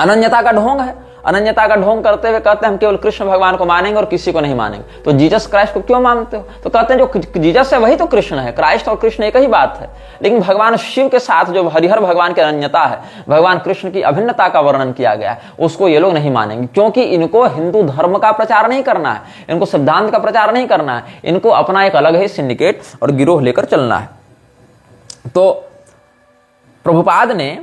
अनन्यता का ढोंग है, अनन्यता का ढोंग करते हुए कहते हैं हम केवल कृष्ण भगवान को मानेंगे और किसी को नहीं मानेंगे। तो जीसस क्राइस्ट को क्यों मानते हो? तो कहते हैं जो जीसस है वही तो कृष्ण है, क्राइस्ट और कृष्ण एक ही बात है। लेकिन भगवान शिव के साथ जो हरिहर भगवान की अनन्यता है, भगवान कृष्ण की अभिन्नता का वर्णन किया गया है, उसको ये लोग नहीं मानेंगे, क्योंकि इनको हिंदू धर्म का प्रचार नहीं करना है, इनको सिद्धांत का प्रचार नहीं करना है, इनको अपना एक अलग ही सिंडिकेट और गिरोह लेकर चलना है। तो प्रभुपाद ने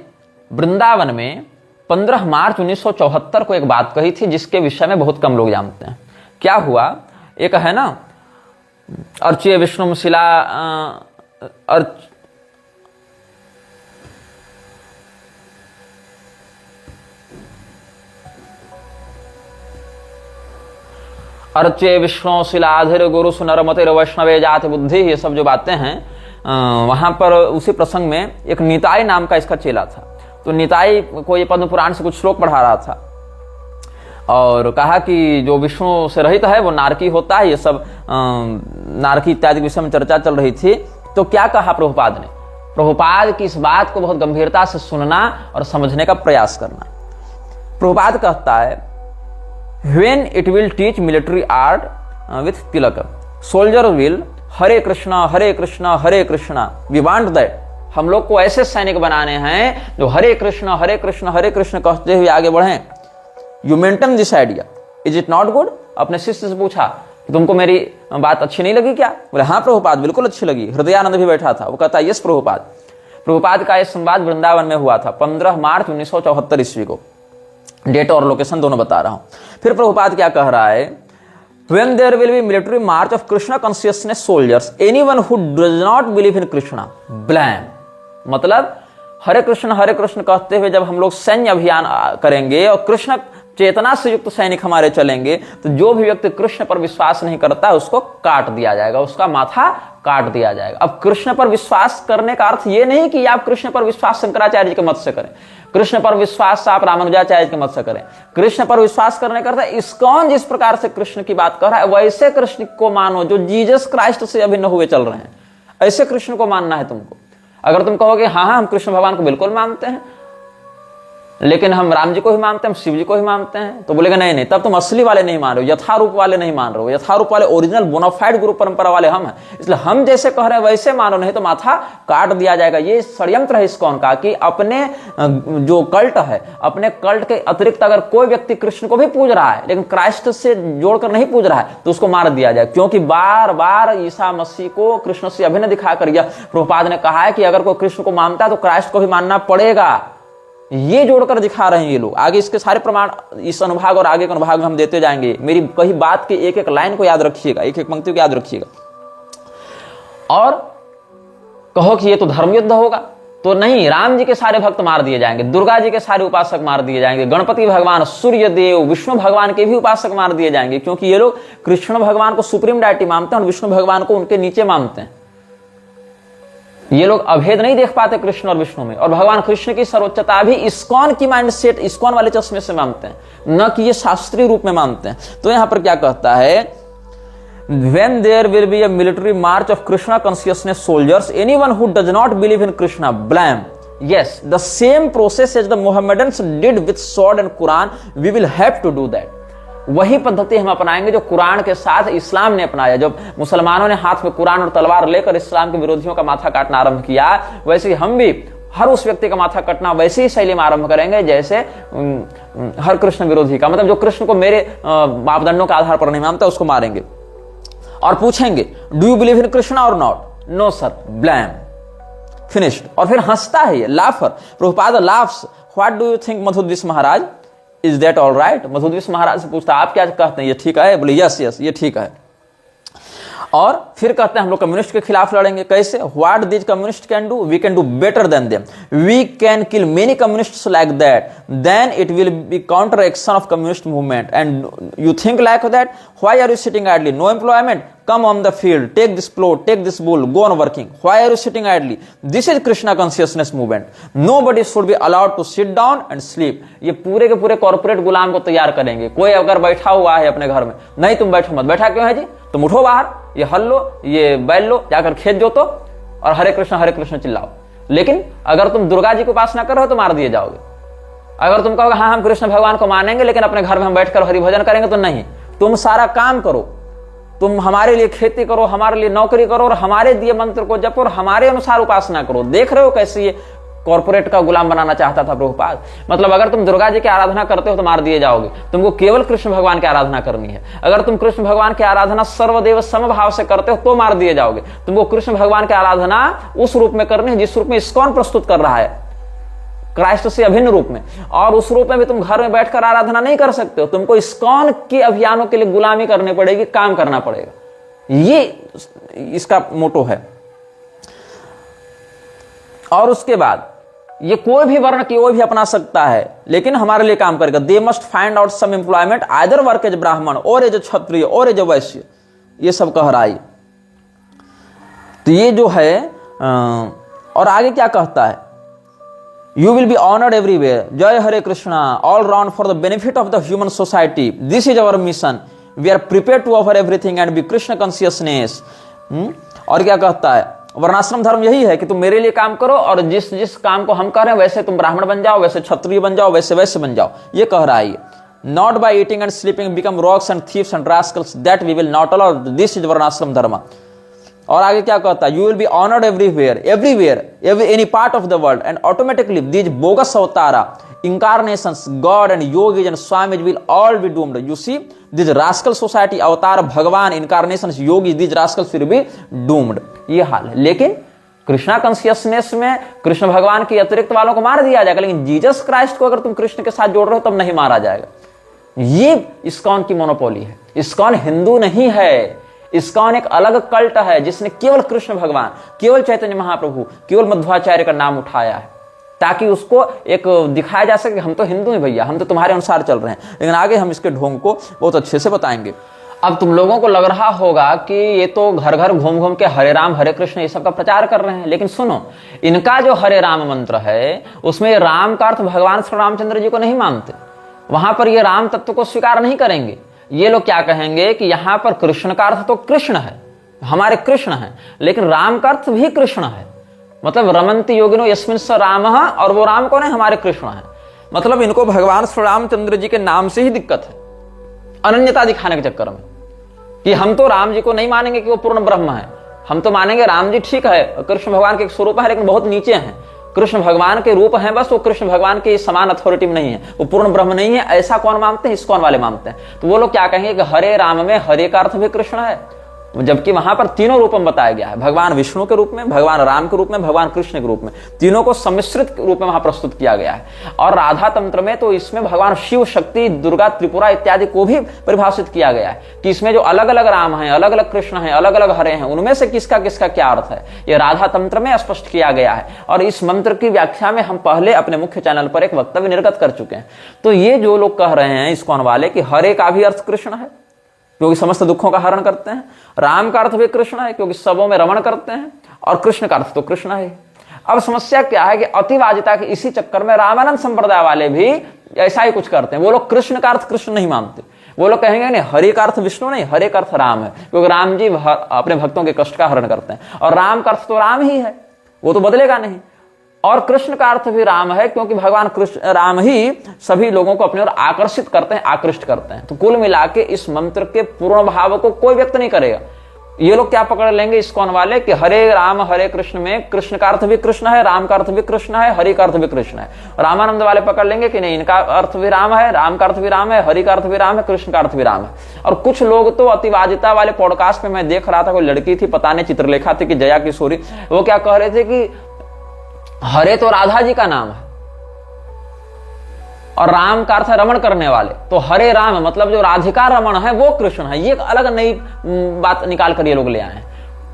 वृंदावन में 15 मार्च 1974 को एक बात कही थी जिसके विषय में बहुत कम लोग जानते हैं। क्या हुआ, एक है ना अर्च्य विष्णुशिला अर्च्य विष्णुशिलाधिर गुरु सुनरमतिर वैष्णवे जाति बुद्धि, ये सब जो बातें हैं वहां पर उसी प्रसंग में एक निताई नाम का इसका चेला था। तो निताई को ये पद्म पुराण से कुछ श्लोक पढ़ा रहा था और कहा कि जो विष्णु से रहित है वो नारकी होता है। ये सब नारकी इत्यादि के विषय में चर्चा चल रही थी। तो क्या कहा प्रभुपाद ने? प्रभुपाद की इस बात को बहुत गंभीरता से सुनना और समझने का प्रयास करना। प्रभुपाद कहता है when it will teach military art with tilak soldier will Hare Krishna Hare Krishna Hare Krishna. We want that. हम लोग को ऐसे सैनिक बनाने हैं जो हरे कृष्ण हरे कृष्ण हरे कृष्ण कहते हुए आगे बढ़ें। You maintain this idea, is it not good? अपने शिष्य से पूछा कि तुमको मेरी बात अच्छी नहीं लगी क्या? बोले हाँ प्रभुपाद बिल्कुल अच्छी लगी। हृदयानंद भी बैठा था, वो कहता यस प्रभुपाद। प्रभुपाद का यह संवाद वृंदावन में हुआ था 15 मार्च 1974 ईस्वी को। डेट और लोकेशन दोनों बता रहा हूं। फिर प्रभुपाद क्या कह रहा है? When there will be military march of Krishna consciousness soldiers, anyone who does not believe in Krishna, blame. मतलब हरे कृष्ण कहते हुए जब हम लोग सैन्य अभियान करेंगे और कृष्ण चेतना से युक्त सैनिक हमारे चलेंगे, तो जो भी व्यक्ति कृष्ण पर विश्वास नहीं करता उसको काट दिया जाएगा, उसका माथा काट दिया जाएगा। अब कृष्ण पर विश्वास करने का अर्थ ये नहीं कि आप कृष्ण पर विश्वास शंकराचार्य जी के मत से करें, कृष्ण पर विश्वास आप रामानुजाचार्य के मत से करें। कृष्ण पर विश्वास करने का अर्थ इस्कॉन जिस प्रकार से कृष्ण की बात कर रहा है वैसे कृष्ण को मानो जो जीसस क्राइस्ट से अभिन्न हुए चल रहे हैं। ऐसे कृष्ण को मानना है तुमको। अगर तुम कहोगे हाँ हम कृष्ण भगवान को बिल्कुल मानते हैं, लेकिन हम राम जी को ही मानते हैं, हम शिव जी को ही मानते हैं, तो बोलेगा नहीं, तब तुम असली वाले नहीं मान रहे हो, यथारूप वाले नहीं मान रहे हो। यथारूप वाले ओरिजिनल बोनाफाइड गुरु परंपरा वाले हम हैं, इसलिए हम जैसे कह रहे हैं वैसे मानो, नहीं तो माथा काट दिया जाएगा। ये षड्यंत्र है इस्कॉन का कि अपने जो कल्ट है, अपने कल्ट के अतिरिक्त अगर कोई व्यक्ति कृष्ण को भी पूज रहा है लेकिन क्राइस्ट से जोड़कर नहीं पूज रहा है तो उसको मार दिया जाए, क्योंकि बार बार ईसा मसीह को कृष्ण से अभिन्न दिखा कर गया। प्रभुपाद ने कहा है कि अगर कोई कृष्ण को मानता है तो क्राइस्ट को भी मानना पड़ेगा। ये जोड़कर दिखा रहे हैं ये लोग। आगे इसके सारे प्रमाण इस अनुभाग और आगे के अनुभाग हम देते जाएंगे। मेरी कही बात के एक एक लाइन को याद रखिएगा, एक एक पंक्ति को याद रखिएगा। और कहो कि ये तो धर्म युद्ध होगा, तो नहीं, राम जी के सारे भक्त मार दिए जाएंगे, दुर्गा जी के सारे उपासक मार दिए जाएंगे, गणपति भगवान, सूर्य देव, विष्णु भगवान के भी उपासक मार दिए जाएंगे, क्योंकि ये लोग कृष्ण भगवान को सुप्रीम डायटी मानते हैं और विष्णु भगवान को उनके नीचे मानते हैं। ये लोग अभेद नहीं देख पाते कृष्ण और विष्णु में, और भगवान कृष्ण की सर्वोच्चता भी इस्कॉन की माइंडसेट, इस्कॉन वाले चश्मे से मानते हैं, न कि ये शास्त्रीय रूप में मानते हैं। तो यहां पर क्या कहता है, when there will be a military march of Krishna consciousness soldiers, anyone who does not believe in Krishna, blame. Yes, the same process as the Mohammedans did with sword and Quran, we will have to do that. वही पद्धति हम अपनाएंगे जो कुरान के साथ इस्लाम ने अपनाया। जब मुसलमानों ने हाथ में कुरान और तलवार लेकर इस्लाम के विरोधियों का माथा काटना आरंभ किया, वैसे ही हम भी हर उस व्यक्ति का माथा कटना वैसी ही शैली में आरंभ करेंगे जैसे हर कृष्ण विरोधी का, मतलब जो कृष्ण को मेरे मापदंडों के आधार पर नहीं मानता उसको मारेंगे। और पूछेंगे, do you believe in Krishna और not? No sir, blam, finished. और फिर हंसता है ये, laughter, Prabhupada laughs, what do you think Madhudvisa Maharaj, is that all right? Madhudvisa Maharaj से पूछता, आप क्या कहते हैं, ये ठीक है? बोले यस यस, ये ठीक है। और फिर कहते हैं हम लोग कम्युनिस्ट के खिलाफ लड़ेंगे। कैसे? What this communist can do, we can do better than them, we can kill many communists like that, then it will be counter action of communist movement, and you think like that, why are you sitting idly, no employment, come on the field, take this plot, take this bull, go on working, why are you sitting idly? This is Krishna consciousness movement, nobody should be allowed to sit down and sleep। ये पूरे के पूरे कॉर्पोरेट गुलाम को तैयार करेंगे। कोई अगर बैठा हुआ है अपने घर में, नहीं तुम बैठो मत, बैठा क्यों है जी, तुम उठो बाहर, ये हल लो, ये बैल लो, जाकर खेत जोतो और हरे कृष्ण चिल्लाओ। लेकिन अगर तुम दुर्गा जी को उपासना कर रहे हो तो मार दिए जाओगे। अगर तुम कहोगे हाँ हम कृष्ण भगवान को मानेंगे लेकिन अपने घर में हम बैठकर हरि भजन करेंगे, तो नहीं, तुम सारा काम करो, तुम हमारे लिए खेती करो, हमारे लिए नौकरी करो और हमारे दिए मंत्र को जपो और हमारे अनुसार उपासना करो। देख रहे हो कैसे ये कॉर्पोरेट का गुलाम बनाना चाहता था प्रभुपाद। मतलब अगर तुम दुर्गा जी की आराधना करते हो तो मार दिए जाओगे, तुमको केवल कृष्ण भगवान की आराधना करनी है। अगर तुम कृष्ण भगवान की आराधना सर्वदेव समभाव से करते हो तो मार दिए जाओगे। तुमको कृष्ण भगवान की आराधना उस रूप में करनी है जिस रूप में इस्कॉन प्रस्तुत कर रहा है, क्राइस्ट से अभिन्न रूप में, और उस रूप में भी तुम घर में बैठकर आराधना नहीं कर सकते हो। तुमको इस्कॉन के अभियानों के लिए गुलामी करनी पड़ेगी, काम करना पड़ेगा। ये इसका मोटो है। और उसके बाद ये कोई भी वर्ण की कोई भी अपना सकता है लेकिन हमारे लिए काम करेगा। They must find out some employment, either work as Brahmin और एज क्षत्रिय और एज वैश्य। ये सब कह रहा है। तो ये जो है और आगे क्या कहता है, You will be honored everywhere. Jai Hare Krishna, all round for the benefit of the human society. This is our mission. We are prepared to offer everything and be Krishna consciousness. और क्या कहता है, वर्णाश्रम धर्म यही है कि तुम मेरे लिए काम करो और जिस जिस काम को हम कर रहे हैं वैसे तुम ब्राह्मण बन जाओ, वैसे क्षत्रिय बन जाओ, वैसे वैसे बन जाओ। ये कह रहा है। Not by eating and sleeping become rogues and thieves and rascals, that we will not allow. This is वर्णाश्रम धर्म। और आगे क्या कहता है, you will be honoured everywhere any part of the world and automatically these bogus avatara incarnations, God and yogis and swamis will all be doomed. You see, this rascal society, अवतार भगवान, incarnations, yogis, these rascals will be doomed. ये हाल है। लेकिन कृष्णा कॉन्शियसनेस में कृष्ण भगवान के अतिरिक्त वालों को मार दिया जाएगा, लेकिन जीसस क्राइस्ट को अगर तुम कृष्ण के साथ जोड़ रहे हो तब नहीं मारा जाएगा। ये इस्कॉन की मोनोपोली है। इस्कॉन हिंदू नहीं है, इस्कॉन एक अलग कल्ट है जिसने केवल कृष्ण भगवान, केवल चैतन्य महाप्रभु, केवल मध्वाचार्य का नाम उठाया है ताकि उसको एक दिखाया जा सके हम तो हिंदू हैं भैया, हम तो तुम्हारे अनुसार चल रहे हैं। लेकिन आगे हम इसके ढोंग को बहुत अच्छे से बताएंगे। अब तुम लोगों को लग रहा होगा कि ये तो घर घर घूम घूम के हरे राम हरे कृष्ण ये सब का प्रचार कर रहे हैं, लेकिन सुनो, इनका जो हरे राम मंत्र है उसमें राम का अर्थ भगवान श्री रामचंद्र जी को नहीं मानते। वहां पर ये राम तत्व को स्वीकार नहीं करेंगे। ये लोग क्या कहेंगे कि यहां पर कृष्ण का अर्थ तो कृष्ण है, हमारे कृष्ण है, लेकिन राम का अर्थ भी कृष्ण है। मतलब रमंती योगिनो यस्मिन् स रामः, और वो राम कौन है, हमारे कृष्ण है। मतलब इनको भगवान श्री रामचंद्र जी के नाम से ही दिक्कत है, अनन्यता दिखाने के चक्कर में कि हम तो राम जी को नहीं मानेंगे कि वो पूर्ण ब्रह्म है, हम तो मानेंगे राम जी ठीक है कृष्ण भगवान के एक स्वरूप है लेकिन बहुत नीचे हैं, कृष्ण भगवान के रूप हैं बस, वो कृष्ण भगवान के समान अथॉरिटी में नहीं है, वो पूर्ण ब्रह्म नहीं है। ऐसा कौन मानते हैं, इस्कॉन वाले मानते हैं। तो वो लोग क्या कहेंगे कि हरे राम में हरे का अर्थ भी कृष्ण है जबकि वहां पर तीनों रूप में बताया गया है, भगवान विष्णु के रूप में, भगवान राम के रूप में, भगवान कृष्ण के रूप में, तीनों को सम्मिश्रित रूप में वहां प्रस्तुत किया गया है। और राधा तंत्र में तो इसमें भगवान शिव, शक्ति, दुर्गा, त्रिपुरा इत्यादि को भी परिभाषित किया गया है कि इसमें जो अलग अलग राम हैं, अलग अलग कृष्ण हैं, अलग अलग हरे हैं, उनमें से किसका किसका क्या अर्थ है, यह राधा तंत्र में स्पष्ट किया गया है। और इस मंत्र की व्याख्या में हम पहले अपने मुख्य चैनल पर एक वक्तव्य निर्गत कर चुके हैं। तो ये जो लोग कह रहे हैं इस्कॉन वाले कि हरे का भी अर्थ कृष्ण है क्योंकि समस्त दुखों का हरण करते हैं, राम का अर्थ भी कृष्ण है क्योंकि सबों में रमण करते हैं, और कृष्ण का अर्थ तो कृष्ण है। अब समस्या क्या है कि अतिवादिता के इसी चक्कर में रामानंद संप्रदाय वाले भी ऐसा ही कुछ करते हैं। वो लोग कृष्ण का अर्थ कृष्ण नहीं मानते, वो लोग कहेंगे नहीं हरि का अर्थ विष्णु नहीं, हरे का अर्थ राम है क्योंकि राम जी अपने भक्तों के कष्ट का हरण करते हैं, और राम का अर्थ तो राम ही है, वो तो बदलेगा नहीं। और कृष्ण का अर्थ भी राम है क्योंकि भगवान कृष्ण राम ही सभी लोगों को अपनी ओर आकर्षित करते हैं, आकृष्ट करते हैं। तो कुल मिला के इस मंत्र के पूर्ण भाव को कोई व्यक्त नहीं करेगा। ये लोग क्या पकड़ लेंगे इस्कॉन वाले कि हरे राम हरे कृष्ण में कृष्ण का अर्थ भी कृष्ण है, राम का अर्थ भी कृष्ण है, हरि का अर्थ भी कृष्ण है। रामानंद वाले पकड़ लेंगे कि नहीं, इनका अर्थ भी राम है, राम का अर्थ भी राम है, हरि का अर्थ भी राम है, कृष्ण का अर्थ भी राम है। और कुछ लोग तो अतिवादिता वाले पॉडकास्ट में मैं देख रहा था, कोई लड़की थी, पता नहीं चित्रलेखा थी कि जया किशोरी, वो क्या कह रहे थे कि हरे तो राधा जी का नाम है और राम का अर्थ है रमण करने वाले, तो हरे राम मतलब जो राधिका रमण है वो कृष्ण है। ये एक अलग नई बात निकाल कर ये लोग ले आए हैं।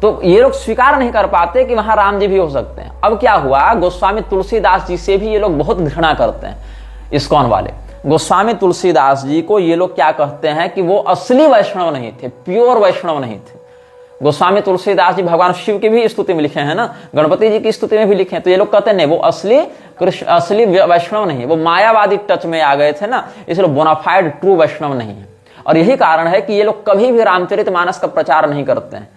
तो ये लोग स्वीकार नहीं कर पाते कि वहां राम जी भी हो सकते हैं। अब क्या हुआ, गोस्वामी तुलसीदास जी से भी ये लोग बहुत घृणा करते हैं इस्कॉन वाले। गोस्वामी तुलसीदास जी को ये लोग क्या कहते हैं कि वो असली वैष्णव नहीं थे, प्योर वैष्णव नहीं थे। गोस्वामी तुलसीदास जी भगवान शिव की भी स्तुति में लिखे हैं ना, गणपति जी की स्तुति में भी लिखे हैं। तो ये लोग कहते हैं नहीं वो असली वैष्णव नहीं है, वो मायावादी टच में आ गए थे ना, इसलिए बोनाफाइड ट्रू वैष्णव नहीं है। और यही कारण है कि ये लोग कभी भी रामचरितमानस का प्रचार नहीं करते हैं।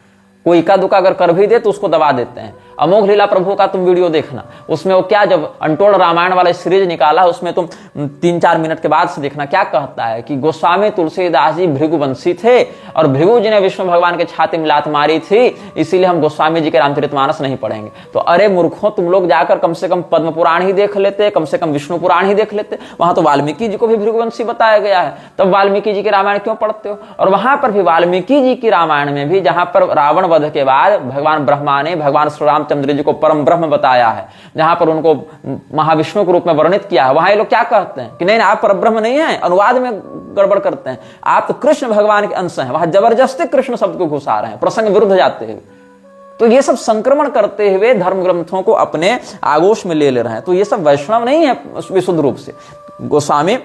कोई इक्का दुक्का अगर कर भी दे तो उसको दबा देते हैं। अमोघ लीला प्रभु का तुम वीडियो देखना, उसमें वो क्या जब अनटोल्ड रामायण वाला सीरीज निकाला उसमें तुम 3-4 मिनट के बाद से देखना, क्या कहता है कि गोस्वामी तुलसीदास जी भृगुवंशी थे और भृगु जी ने विष्णु भगवान के छाती में लात मारी थी, इसीलिए हम गोस्वामी जी के रामचरितमानस नहीं पढ़ेंगे। तो अरे मूर्खों, तुम लोग जाकर कम से कम पद्म पुराण ही देख लेते, कम से कम विष्णु पुराण ही देख लेते, वहां तो वाल्मीकि जी को भी भृगुवंशी बताया गया है। तब वाल्मीकि जी के रामायण क्यों पढ़ते हो? और वहां पर भी वाल्मीकि जी की रामायण में भी जहां पर रावण वध के बाद भगवान ब्रह्मा ने भगवान श्री रामचंद्र जी को परम ब्रह्म बताया है, जहां पर उनको महाविष्णु के रूप में वर्णित किया है, वहां ये लोग क्या कहते हैं कि नहीं आप परब्रह्म नहीं है, अनुवाद में गड़बड़ करते हैं, आप तो कृष्ण भगवान के अंश हैं। वहां जबरदस्ती कृष्ण शब्द को घुसा रहे हैं प्रसंग विरुद्ध जाते हुए। तो ये सब संक्रमण करते हुए धर्म ग्रंथों को अपने आगोश में ले रहे हैं। तो ये सब वैष्णव नहीं है विशुद्ध रूप से। गोस्वामी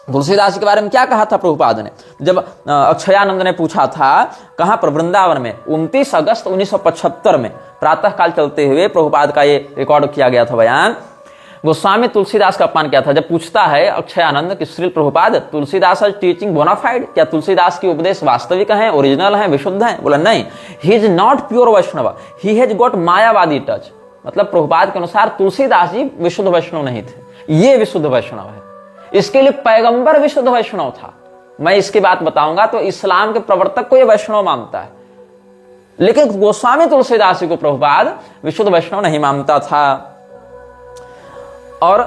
तुलसीदास के बारे में क्या कहा था प्रभुपाद ने? जब अक्षयानंद ने पूछा था कहां पर, वृंदावन में 29 अगस्त 1975 में प्रातः काल चलते हुए प्रभुपाद का ये रिकॉर्ड किया गया था बयान। गोस्वामी तुलसीदास का अपमान किया था। जब पूछता है अक्षयानंद कि श्री प्रभुपाद तुलसीदास टीचिंग बोनाफाइड, क्या तुलसीदास की उपदेश वास्तविक है, ओरिजिनल है, विशुद्ध है? बोला नहीं, he is not pure Vaishnava, he has got Mayavadi touch. मतलब प्रभुपाद के अनुसार तुलसीदास जी विशुद्ध वैष्णव नहीं थे, ये विशुद्ध वैष्णव है। इसके लिए पैगंबर विशुद्ध वैष्णव था। मैं इसकी बात बताऊंगा तो इस्लाम के प्रवर्तक को यह वैष्णव मानता है, लेकिन गोस्वामी तुलसीदास जी को प्रभुपाद विशुद्ध वैष्णव नहीं मानता था। और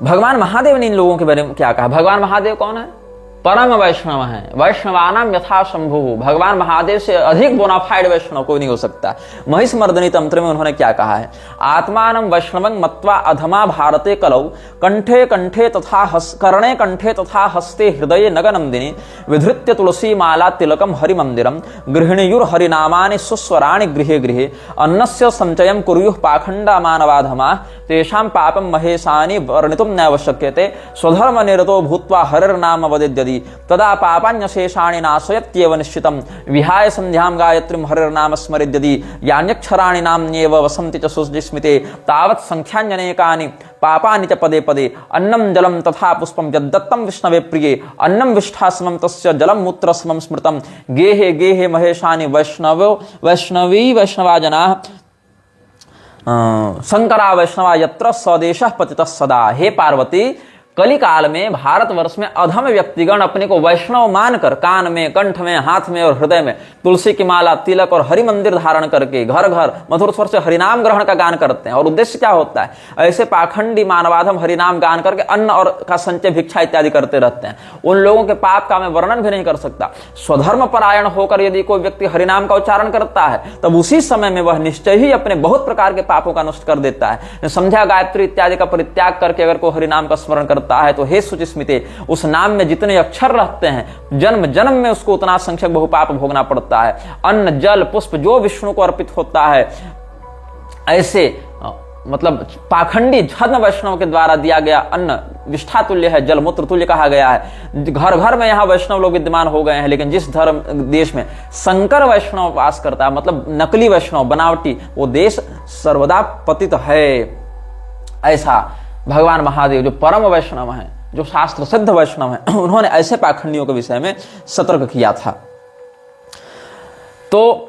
भगवान महादेव ने इन लोगों के बारे में क्या कहा? भगवान महादेव कौन है? परम वैष्णव है, वैष्णवानाम यथा शंभु। भगवान महादेव से अधिक बोनाफाइड वैष्णव कोई नहीं हो सकता। महिषमर्दनी तंत्र में उन्होंने क्या कहा है? आत्मानं वैष्णवं मत्वा अधमा भारते कलौ कंठे कंठे तथा कर्णे कंठे तथा हस्ते हृदये नगनंदिनी विधृत्य तुलसी माला तिलकम हरि मंदिरम गृहिणीयुर हरिनामानि सुस्वराणि गृहे गृहे अन्नस्य संचयं कुर्युः पाखंडा मानवाधमा तेषां पापं महेशानि वर्णितुं नैव शक्यते स्वधर्म निरतो भूत्वा हरिर्नाम वदेद्यदि तदा पापान्यशेषाणि नाशयत्येव निश्चितं विहाय संध्यां गायत्रीं हरिर्नाम स्मरेद्यदि यान्यक्षराणि नाम्न्येव वसन्ति च सुस्मृते तावत् संख्यान्यनेकानि पापानि च पदे पदे अन्नं जलं तथा पुष्पं यद्दत्तं विष्णवे प्रिये अन्नं विष्ठास्मं तस्य जलं मूत्रस्मं स्मृतं गेहे गेहे महेशानि वैष्णवी वैष्णवा जनाः शंकरा वैष्णवा यत्र स्वदेशः पतितः सदा। हे पार्वती, कली काल में भारतवर्ष में अधम व्यक्तिगण अपने को वैष्णव मानकर कान में, कंठ में, हाथ में और हृदय में तुलसी की माला, तिलक और हरि मंदिर धारण करके घर घर मधुर स्वर से हरिनाम ग्रहण का गान करते हैं। और उद्देश्य क्या होता है? ऐसे पाखंडी मानवाधम हरिनाम गान करके अन्न और का संचय, भिक्षा इत्यादि करते रहते हैं। उन लोगों के पाप का मैं वर्णन भी नहीं कर सकता। स्वधर्म परायण होकर यदि कोई व्यक्ति हरिनाम का उच्चारण करता है तब उसी समय में वह निश्चय ही अपने बहुत प्रकार के पापों का नष्ट कर देता है। संध्या, गायत्री इत्यादि का परित्याग करके अगर कोई हरिनाम का स्मरण करता है तो हे सुचिस्मिते, उस नाम में जितने अक्षर रहते हैं जन्म जन्म में उसको उतना संख्यक बहुपाप भोगना पड़ता है। अन्न, जल, पुष्प जो विष्णु को अर्पित होता है, ऐसे मतलब पाखंडी छद्म वैष्णव के द्वारा दिया गया अन्न विष्ठा तुल्य है, जल मूत्र तुल्य कहा गया है। घर घर में यहाँ वैष्णव लोग विद्यमान हो गए हैं, लेकिन जिस धर्म देश में संकर वैष्णव वास करता है, मतलब नकली वैष्णव, बनावटी, वो देश सर्वदा पतित है। ऐसा भगवान महादेव जो परम वैष्णव हैं, जो शास्त्र सिद्ध वैष्णव हैं, उन्होंने ऐसे पाखंडियों के विषय में सतर्क किया था। तो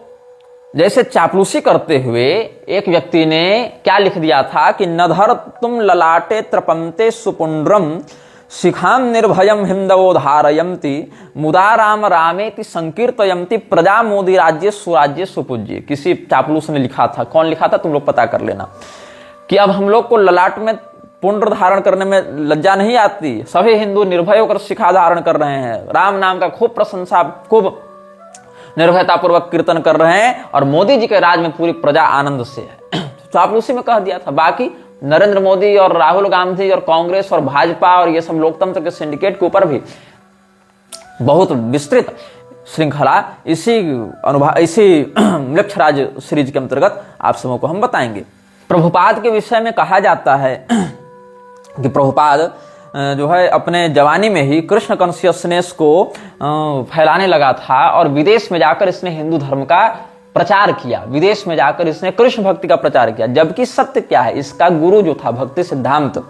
जैसे चापलूसी करते हुए एक व्यक्ति ने क्या लिख दिया था कि नधर तुम ललाटे त्रपंते सुपुंड्रम शिखाम निर्भयम हिंदवो धारयंती मुदा राम रामेति संकीर्तयंती प्रजा मोदी राज्य सुराज्य सुपूज्य। किसी चापलूस ने लिखा था, कौन लिखा था तुम लोग पता कर लेना, कि अब हम लोग को ललाट में पुंड्र धारण करने में लज्जा नहीं आती, सभी हिंदू निर्भय होकर शिखा धारण कर रहे हैं, राम नाम का खूब प्रशंसा, खूब निर्भयता पूर्वक कीर्तन कर रहे हैं, और मोदी जी के राज में पूरी प्रजा आनंद से है। चापलूसी में कह दिया था। बाकी नरेंद्र मोदी और राहुल गांधी और कांग्रेस और भाजपा और ये सब लोकतंत्र के सिंडिकेट के ऊपर भी बहुत विस्तृत श्रृंखला इसी लक्ष्यराज सीरीज के अंतर्गत आप सबों को हम बताएंगे। प्रभुपाद के विषय में कहा जाता है कि प्रभुपाद जो है अपने जवानी में ही कृष्ण कॉन्शियसनेस को फैलाने लगा था और विदेश में जाकर इसने हिंदू धर्म का प्रचार किया, विदेश में जाकर इसने कृष्ण भक्ति का प्रचार किया। जबकि सत्य क्या है, इसका गुरु जो था भक्ति सिद्धांत,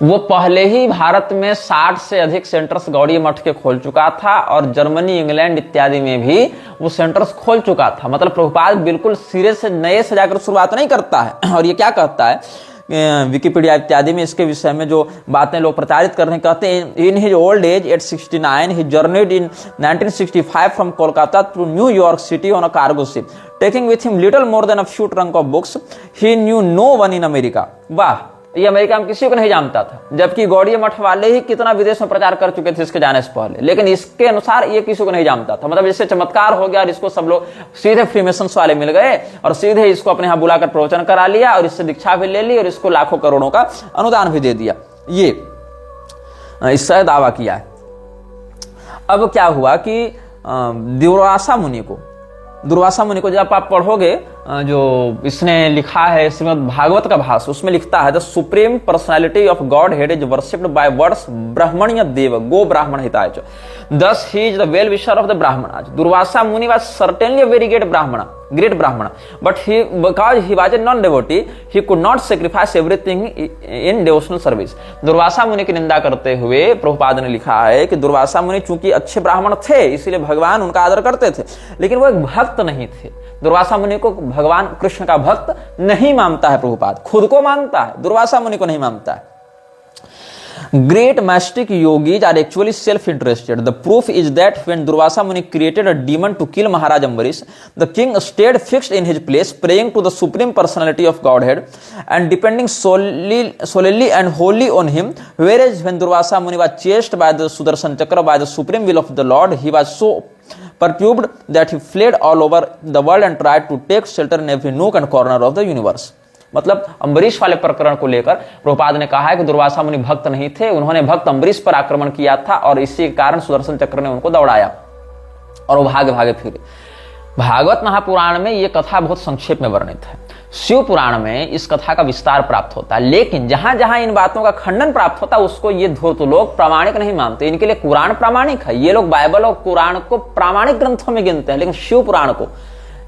वो पहले ही भारत में 60 से अधिक सेंटर्स गौड़ीय मठ के खोल चुका था और जर्मनी, इंग्लैंड इत्यादि में भी वो सेंटर्स खोल चुका था। मतलब प्रभुपाद बिल्कुल सिरे से नए से जाकर शुरुआत नहीं करता है। और ये क्या कहता है विकिपीडिया इत्यादि में इसके विषय में जो बातें लोग प्रचारित कर रहे हैं, कहते हैं in his old age at 69 he journeyed in 1965 from Kolkata to New York City on a cargo ship taking with him little more than a few trunk of books he knew no one in America. वाह, ये अमेरिका में किसी को नहीं जानता था, जबकि गौड़ीय मठ वाले ही कितना विदेश में प्रचार कर चुके थे इसके जाने से पहले, लेकिन इसके अनुसार ये किसी को नहीं जानता था। मतलब इससे चमत्कार हो गया और इसको सब लोग सीधे फ्रीमेसन्स वाले मिल गए और सीधे इसको अपने यहां बुलाकर प्रवचन करा लिया और इससे दीक्षा भी ले ली और इसको लाखों करोड़ों का अनुदान भी दे दिया। ये इससे दावा किया है। अब क्या हुआ कि दुर्वासा मुनि को जब आप पढ़ोगे, जो इसने लिखा है श्रीमद् भागवत का भाष्य, उसमें लिखता है the supreme personality of Godhead is worshipped by words ब्राह्मण्य देव गो ब्राह्मण हिताय च, thus he is the well wisher of the brahmanas. Durvasa Muni was certainly a very great brahmana, but because he was a non-devotee, he could not sacrifice everything in devotional service. Durvasa मुनि की निंदा करते हुए प्रभुपाद ने लिखा है कि दुर्वासा मुनि चूंकि अच्छे ब्राह्मण थे इसीलिए भगवान उनका आदर करते थे, लेकिन वो एक भक्त नहीं थे। दुर्वासा मुनि को भगवान कृष्ण का भक्त नहीं मानता है प्रभुपाद, खुद को मानता है, दुर्वासा मुनि को नहीं मानता है। Great mystic yogis are actually self-interested. The proof is that when Durvasa Muni created a demon to kill Maharaj Ambarish, the king stayed fixed in his place, praying to the supreme personality of Godhead and depending solely and wholly on him. Whereas when Durvasa Muni was chased by the Sudarshan Chakra by the supreme will of the Lord, he was so perturbed that he fled all over the world and tried to take shelter in every nook and corner of the universe. मतलब अम्बरीश वाले प्रकरण को लेकर प्रभुपाद ने कहा है कि दुर्वासा मुनि भक्त नहीं थे, उन्होंने भक्त अम्बरीश पर आक्रमण किया था और इसी के कारण सुदर्शन चक्र ने उनको दौड़ाया और वो भागे फिरे। भागवत महापुराण में ये कथा बहुत संक्षेप में वर्णित है, शिव पुराण में इस कथा का विस्तार प्राप्त होता है, लेकिन जहां जहां इन बातों का खंडन प्राप्त होता है उसको ये धूर्त लोग प्रामाणिक नहीं मानते। इनके लिए कुरान प्रामाणिक है, ये लोग बाइबल और कुरान को प्रामाणिक ग्रंथों में गिनते हैं, लेकिन शिव पुराण को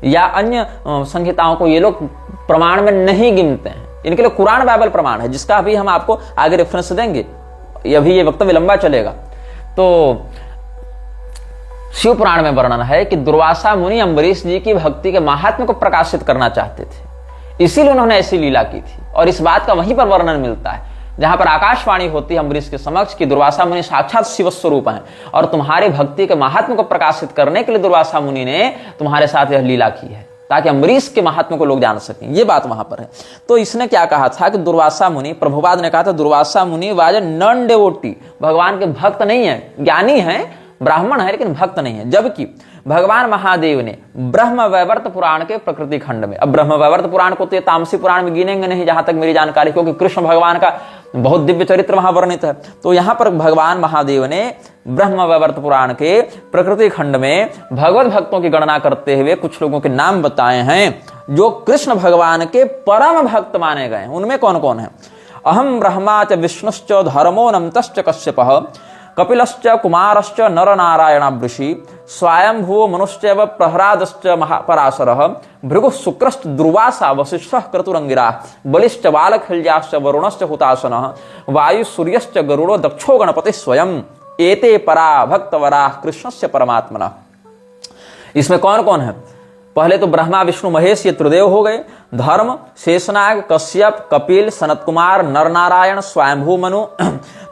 या अन्य संहिताओं को ये लोग प्रमाण में नहीं गिनते हैं। इनके लिए कुरान बाइबल प्रमाण है, जिसका अभी हम आपको आगे रेफरेंस देंगे, अभी ये वक्तव्य लंबा चलेगा। तो शिव पुराण में वर्णन है कि दुर्वासा मुनि अम्बरीश जी की भक्ति के महात्म्य को प्रकाशित करना चाहते थे, इसीलिए उन्होंने ऐसी लीला की थी और इस बात का वहीं पर वर्णन मिलता है। जहां पर आकाशवाणी होती है अम्बरीश के समक्ष कि दुर्वासा मुनि साक्षात शिव स्वरूप हैं और तुम्हारी भक्ति के महात्म को प्रकाशित करने के लिए दुर्वासा मुनि ने तुम्हारे साथ यह लीला की है, ताकि अम्बरीश के महात्म को लोग जान सकें। ये बात वहां पर है। तो इसने क्या कहा था कि दुर्वासा मुनि, प्रभुपाद ने कहा था दुर्वासा मुनि वाज नॉन डेवोटी, भगवान के भक्त नहीं है, ज्ञानी है, ब्राह्मण है लेकिन भक्त नहीं है। जबकि भगवान महादेव ने ब्रह्म वैवर्त पुराण के प्रकृति खंड में, अब ब्रह्म वैवर्त पुराण को तो ये तामसी पुराण में गिनेंगे नहीं जहां तक मेरी जानकारी, क्योंकि कृष्ण भगवान का बहुत दिव्य चरित्र वहां वर्णित है। तो यहां पर भगवान महादेव ने ब्रह्म वैवर्त पुराण के प्रकृति खंड में भगवत भक्तों की गणना करते हुए कुछ लोगों के नाम बताए हैं जो कृष्ण भगवान के परम भक्त माने गए। उनमें कौन कौन है? अहम ब्रह्मा च विष्णुश्च धर्मो नमतश्च कश्यपः कपिलश्च कुमारश्च नरनारायण वृषि स्वयंभुवो मनुश्चैव प्रह्लादश्च महापराशरः भृगुः शुक्रश्च दुर्वासा वसिष्ठः क्रतुरंगिराः बलिश्च बालखिल्याश्च वरुणश्च हुतासनः वायु सूर्यश्च गरुड़ो दक्षो गणपतिः स्वयं एते परा भक्तवराः कृष्णस्य परमात्मनः। इसमें कौन कौन है? पहले तो ब्रह्मा विष्णु महेश ये त्रिदेव हो गए। धर्म शेषनाग कश्यप कपिल सनत कुमार नरनारायण स्वयंभू मनु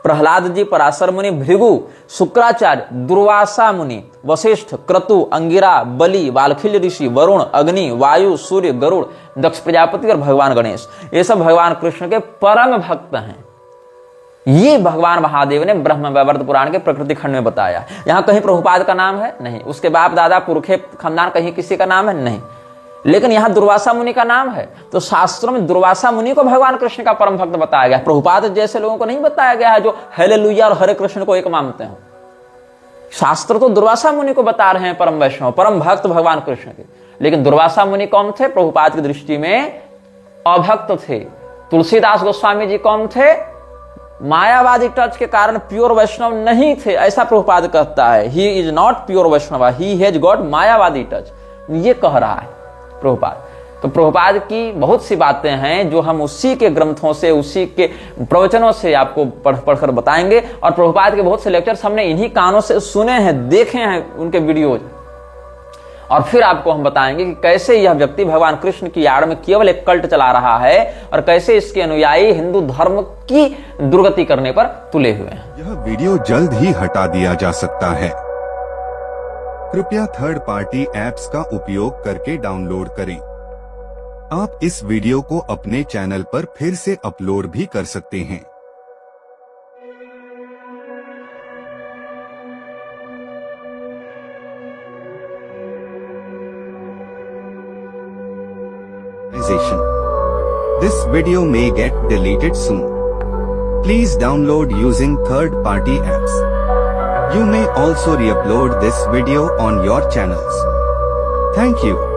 प्रहलाद जी पराशर मुनि भृगु शुक्राचार्य दुर्वासा मुनि वशिष्ठ क्रतु अंगिरा बलि वाल्खिल्य ऋषि वरुण अग्नि वायु सूर्य गरुड़ दक्ष प्रजापति और भगवान गणेश, ये सब भगवान कृष्ण के परम भक्त हैं। ये भगवान महादेव ने ब्रह्म वैवर्त पुराण के प्रकृति खंड में बताया। यहां कहीं प्रभुपाद का नाम है? नहीं। उसके बाप दादा पुरखे खानदान कहीं किसी का नाम है? नहीं। लेकिन यहां दुर्वासा मुनि का नाम है। तो शास्त्रों में दुर्वासा मुनि को भगवान कृष्ण का परम भक्त बताया गया। प्रभुपाद जैसे लोगों को नहीं बताया गया है जो हालेलुया और हरे कृष्ण को एक मानते हो। शास्त्र तो दुर्वासा मुनि को बता रहे हैं परम वैष्णव, परम भक्त भगवान कृष्ण के। लेकिन दुर्वासा मुनि कौन थे? प्रभुपाद की दृष्टि में अभक्त थे। तुलसीदास गोस्वामी जी कौन थे? मायावादी टच के कारण प्योर वैष्णव नहीं थे, ऐसा प्रभुपाद कहता है। He is not pure Vaishnava, he has got Mayavadi touch, ये कह रहा है प्रभुपाद। तो प्रभुपाद की बहुत सी बातें हैं जो हम उसी के ग्रंथों से, उसी के प्रवचनों से आपको पढ़कर बताएंगे। और प्रभुपाद के बहुत से लेक्चर्स हमने इन्हीं कानों से सुने हैं, देखे हैं उनके वीडियोज। और फिर आपको हम बताएंगे कि कैसे यह व्यक्ति भगवान कृष्ण की आड़ में केवल एक कल्ट चला रहा है और कैसे इसके अनुयायी हिंदू धर्म की दुर्गति करने पर तुले हुए हैं।
यह वीडियो जल्द ही हटा दिया जा सकता है। कृपया थर्ड पार्टी ऐप्स का उपयोग करके डाउनलोड करें। आप इस वीडियो को अपने चैनल पर फिर से अपलोड भी कर सकते हैं। This video may get deleted soon. Please download using third-party apps. You may also re-upload this video on your channels. Thank you.